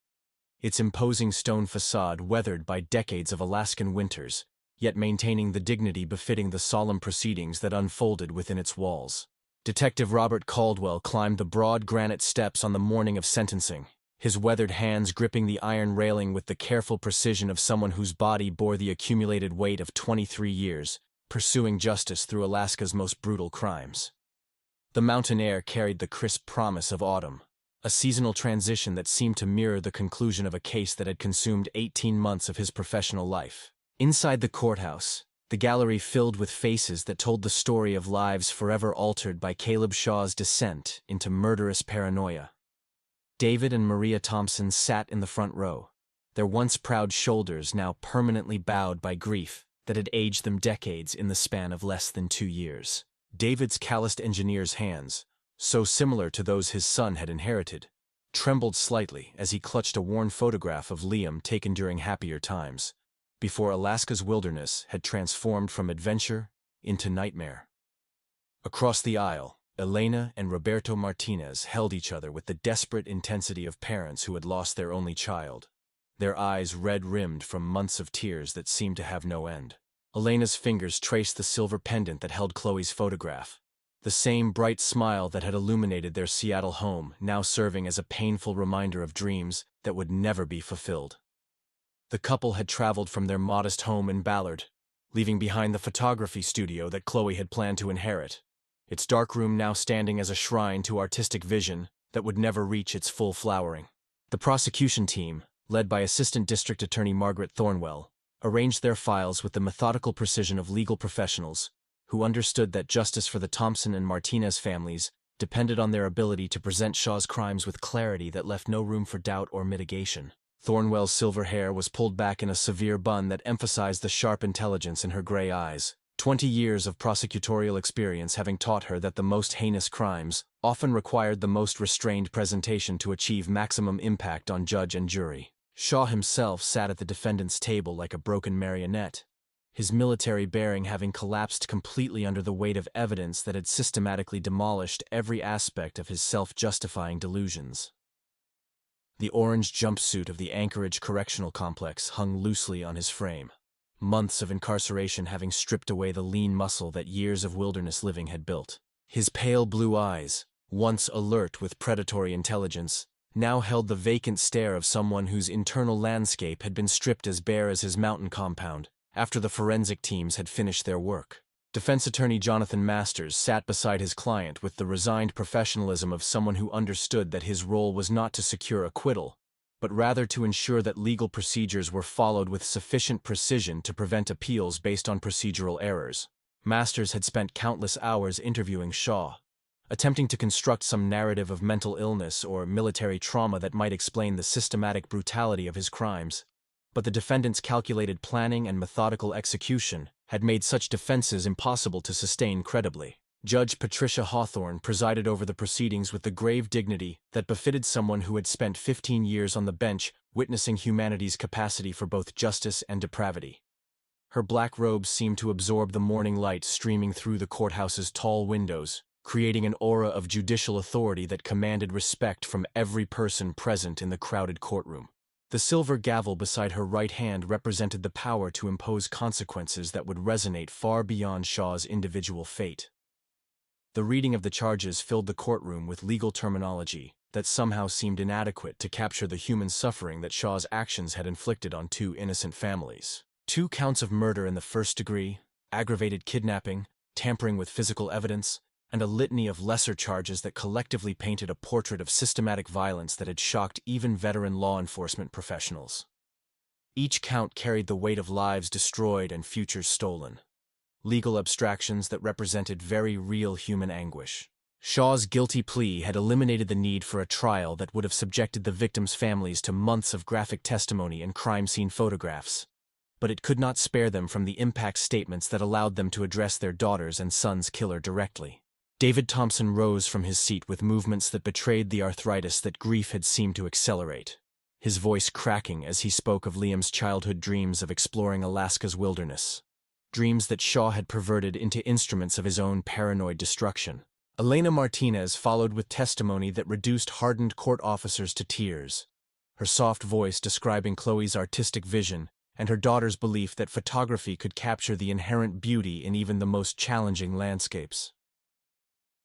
its imposing stone facade weathered by decades of Alaskan winters, yet maintaining the dignity befitting the solemn proceedings that unfolded within its walls. Detective Robert Caldwell climbed the broad granite steps on the morning of sentencing, his weathered hands gripping the iron railing with the careful precision of someone whose body bore the accumulated weight of 23 years, pursuing justice through Alaska's most brutal crimes. The mountain air carried the crisp promise of autumn, a seasonal transition that seemed to mirror the conclusion of a case that had consumed 18 months of his professional life. Inside the courthouse, the gallery filled with faces that told the story of lives forever altered by Caleb Shaw's descent into murderous paranoia. David and Maria Thompson sat in the front row, their once proud shoulders now permanently bowed by grief that had aged them decades in the span of less than 2 years. David's calloused engineer's hands, so similar to those his son had inherited, trembled slightly as he clutched a worn photograph of Liam taken during happier times, before Alaska's wilderness had transformed from adventure into nightmare. Across the aisle, Elena and Roberto Martinez held each other with the desperate intensity of parents who had lost their only child, their eyes red-rimmed from months of tears that seemed to have no end. Elena's fingers traced the silver pendant that held Chloe's photograph, the same bright smile that had illuminated their Seattle home now serving as a painful reminder of dreams that would never be fulfilled. The couple had traveled from their modest home in Ballard, leaving behind the photography studio that Chloe had planned to inherit, its darkroom now standing as a shrine to artistic vision that would never reach its full flowering. The prosecution team, led by Assistant District Attorney Margaret Thornwell, arranged their files with the methodical precision of legal professionals who understood that justice for the Thompson and Martinez families depended on their ability to present Shaw's crimes with clarity that left no room for doubt or mitigation. Thornwell's silver hair was pulled back in a severe bun that emphasized the sharp intelligence in her gray eyes, 20 years of prosecutorial experience having taught her that the most heinous crimes often required the most restrained presentation to achieve maximum impact on judge and jury. Shaw himself sat at the defendant's table like a broken marionette, his military bearing having collapsed completely under the weight of evidence that had systematically demolished every aspect of his self-justifying delusions. The orange jumpsuit of the Anchorage Correctional Complex hung loosely on his frame, months of incarceration having stripped away the lean muscle that years of wilderness living had built. His pale blue eyes, once alert with predatory intelligence, now held the vacant stare of someone whose internal landscape had been stripped as bare as his mountain compound after the forensic teams had finished their work. Defense attorney Jonathan Masters sat beside his client with the resigned professionalism of someone who understood that his role was not to secure acquittal, but rather to ensure that legal procedures were followed with sufficient precision to prevent appeals based on procedural errors. Masters had spent countless hours interviewing Shaw, attempting to construct some narrative of mental illness or military trauma that might explain the systematic brutality of his crimes. But the defendant's calculated planning and methodical execution had made such defenses impossible to sustain credibly. Judge Patricia Hawthorne presided over the proceedings with the grave dignity that befitted someone who had spent 15 years on the bench witnessing humanity's capacity for both justice and depravity. Her black robes seemed to absorb the morning light streaming through the courthouse's tall windows, creating an aura of judicial authority that commanded respect from every person present in the crowded courtroom. The silver gavel beside her right hand represented the power to impose consequences that would resonate far beyond Shaw's individual fate. The reading of the charges filled the courtroom with legal terminology that somehow seemed inadequate to capture the human suffering that Shaw's actions had inflicted on two innocent families. 2 counts of murder in the first degree, aggravated kidnapping, tampering with physical evidence, and a litany of lesser charges that collectively painted a portrait of systematic violence that had shocked even veteran law enforcement professionals. Each count carried the weight of lives destroyed and futures stolen, legal abstractions that represented very real human anguish. Shaw's guilty plea had eliminated the need for a trial that would have subjected the victims' families to months of graphic testimony and crime scene photographs, but it could not spare them from the impact statements that allowed them to address their daughter's and son's killer directly. David Thompson rose from his seat with movements that betrayed the arthritis that grief had seemed to accelerate, his voice cracking as he spoke of Liam's childhood dreams of exploring Alaska's wilderness, dreams that Shaw had perverted into instruments of his own paranoid destruction. Elena Martinez followed with testimony that reduced hardened court officers to tears, her soft voice describing Chloe's artistic vision and her daughter's belief that photography could capture the inherent beauty in even the most challenging landscapes.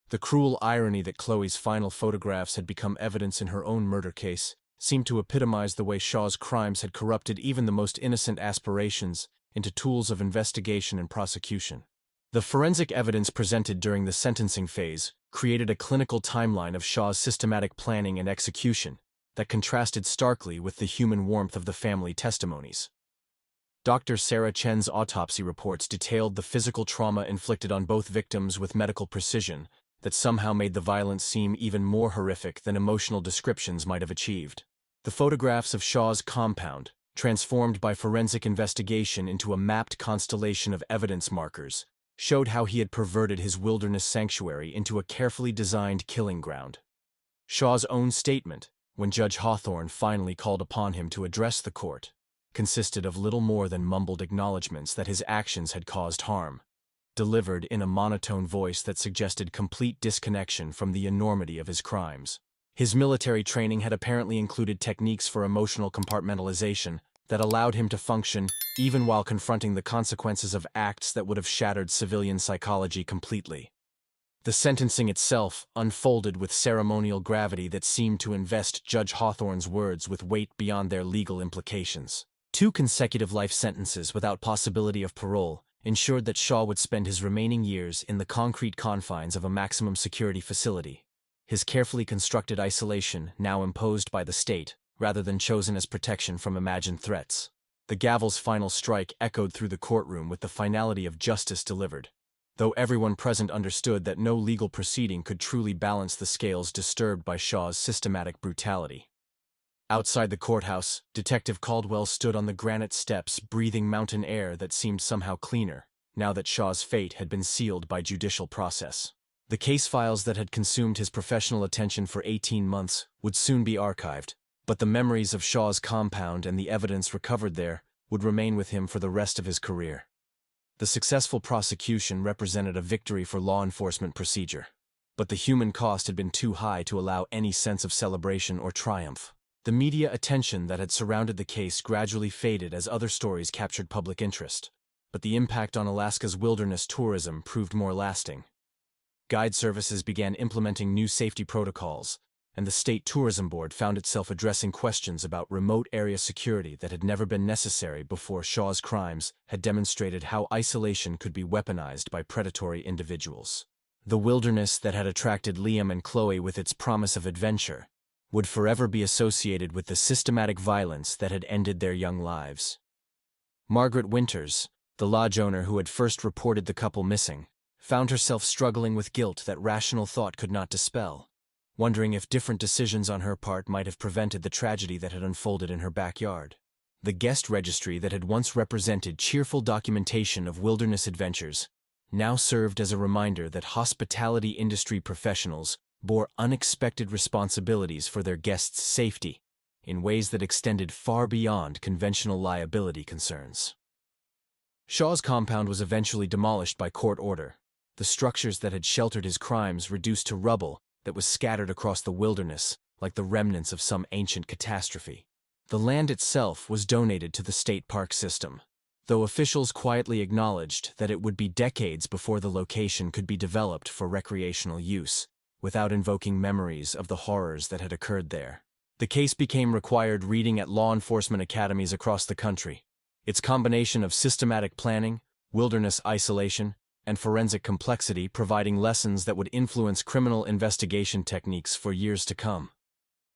The cruel irony that Chloe's final photographs had become evidence in her own murder case seemed to epitomize the way Shaw's crimes had corrupted even the most innocent aspirations into tools of investigation and prosecution. The forensic evidence presented during the sentencing phase created a clinical timeline of Shaw's systematic planning and execution that contrasted starkly with the human warmth of the family testimonies. Dr. Sarah Chen's autopsy reports detailed the physical trauma inflicted on both victims with medical precision that somehow made the violence seem even more horrific than emotional descriptions might have achieved. The photographs of Shaw's compound, transformed by forensic investigation into a mapped constellation of evidence markers, showed how he had perverted his wilderness sanctuary into a carefully designed killing ground. Shaw's own statement, when Judge Hawthorne finally called upon him to address the court, consisted of little more than mumbled acknowledgments that his actions had caused harm, delivered in a monotone voice that suggested complete disconnection from the enormity of his crimes. His military training had apparently included techniques for emotional compartmentalization that allowed him to function even while confronting the consequences of acts that would have shattered civilian psychology completely. The sentencing itself unfolded with ceremonial gravity that seemed to invest Judge Hawthorne's words with weight beyond their legal implications. 2 consecutive life sentences without possibility of parole ensured that Shaw would spend his remaining years in the concrete confines of a maximum security facility, his carefully constructed isolation now imposed by the state rather than chosen as protection from imagined threats. The gavel's final strike echoed through the courtroom with the finality of justice delivered, though everyone present understood that no legal proceeding could truly balance the scales disturbed by Shaw's systematic brutality. Outside the courthouse, Detective Caldwell stood on the granite steps breathing mountain air that seemed somehow cleaner, now that Shaw's fate had been sealed by judicial process. The case files that had consumed his professional attention for 18 months would soon be archived, But the memories of Shaw's compound and the evidence recovered there would remain with him for the rest of his career. The successful prosecution represented a victory for law enforcement procedure, but the human cost had been too high to allow any sense of celebration or triumph. The media attention that had surrounded the case gradually faded as other stories captured public interest, but the impact on Alaska's wilderness tourism proved more lasting. Guide services began implementing new safety protocols, and the State Tourism Board found itself addressing questions about remote area security that had never been necessary before. Shaw's crimes had demonstrated how isolation could be weaponized by predatory individuals. The wilderness that had attracted Liam and Chloe with its promise of adventure would forever be associated with the systematic violence that had ended their young lives. Margaret Winters, the lodge owner who had first reported the couple missing, found herself struggling with guilt that rational thought could not dispel, wondering if different decisions on her part might have prevented the tragedy that had unfolded in her backyard. The guest registry that had once represented cheerful documentation of wilderness adventures now served as a reminder that hospitality industry professionals bore unexpected responsibilities for their guests' safety in ways that extended far beyond conventional liability concerns. Shaw's compound was eventually demolished by court order, the structures that had sheltered his crimes reduced to rubble that was scattered across the wilderness like the remnants of some ancient catastrophe. The land itself was donated to the state park system, though officials quietly acknowledged that it would be decades before the location could be developed for recreational use, without invoking memories of the horrors that had occurred there. The case became required reading at law enforcement academies across the country, its combination of systematic planning, wilderness isolation, and forensic complexity providing lessons that would influence criminal investigation techniques for years to come.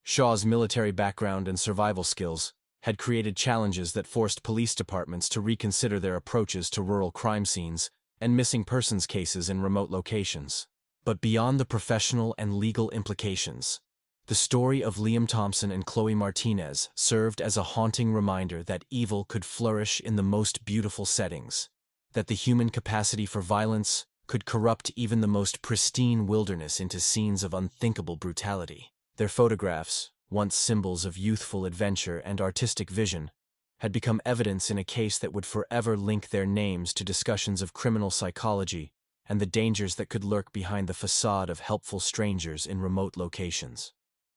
Shaw's military background and survival skills had created challenges that forced police departments to reconsider their approaches to rural crime scenes and missing persons cases in remote locations. But beyond the professional and legal implications, the story of Liam Thompson and Chloe Martinez served as a haunting reminder that evil could flourish in the most beautiful settings, that the human capacity for violence could corrupt even the most pristine wilderness into scenes of unthinkable brutality. Their photographs, once symbols of youthful adventure and artistic vision, had become evidence in a case that would forever link their names to discussions of criminal psychology and the dangers that could lurk behind the facade of helpful strangers in remote locations.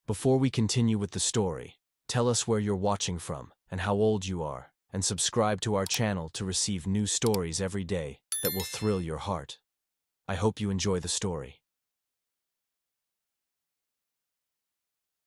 Before we continue with the story, tell us where you're watching from and how old you are, and subscribe to our channel to receive new stories every day that will thrill your heart. I hope you enjoy the story.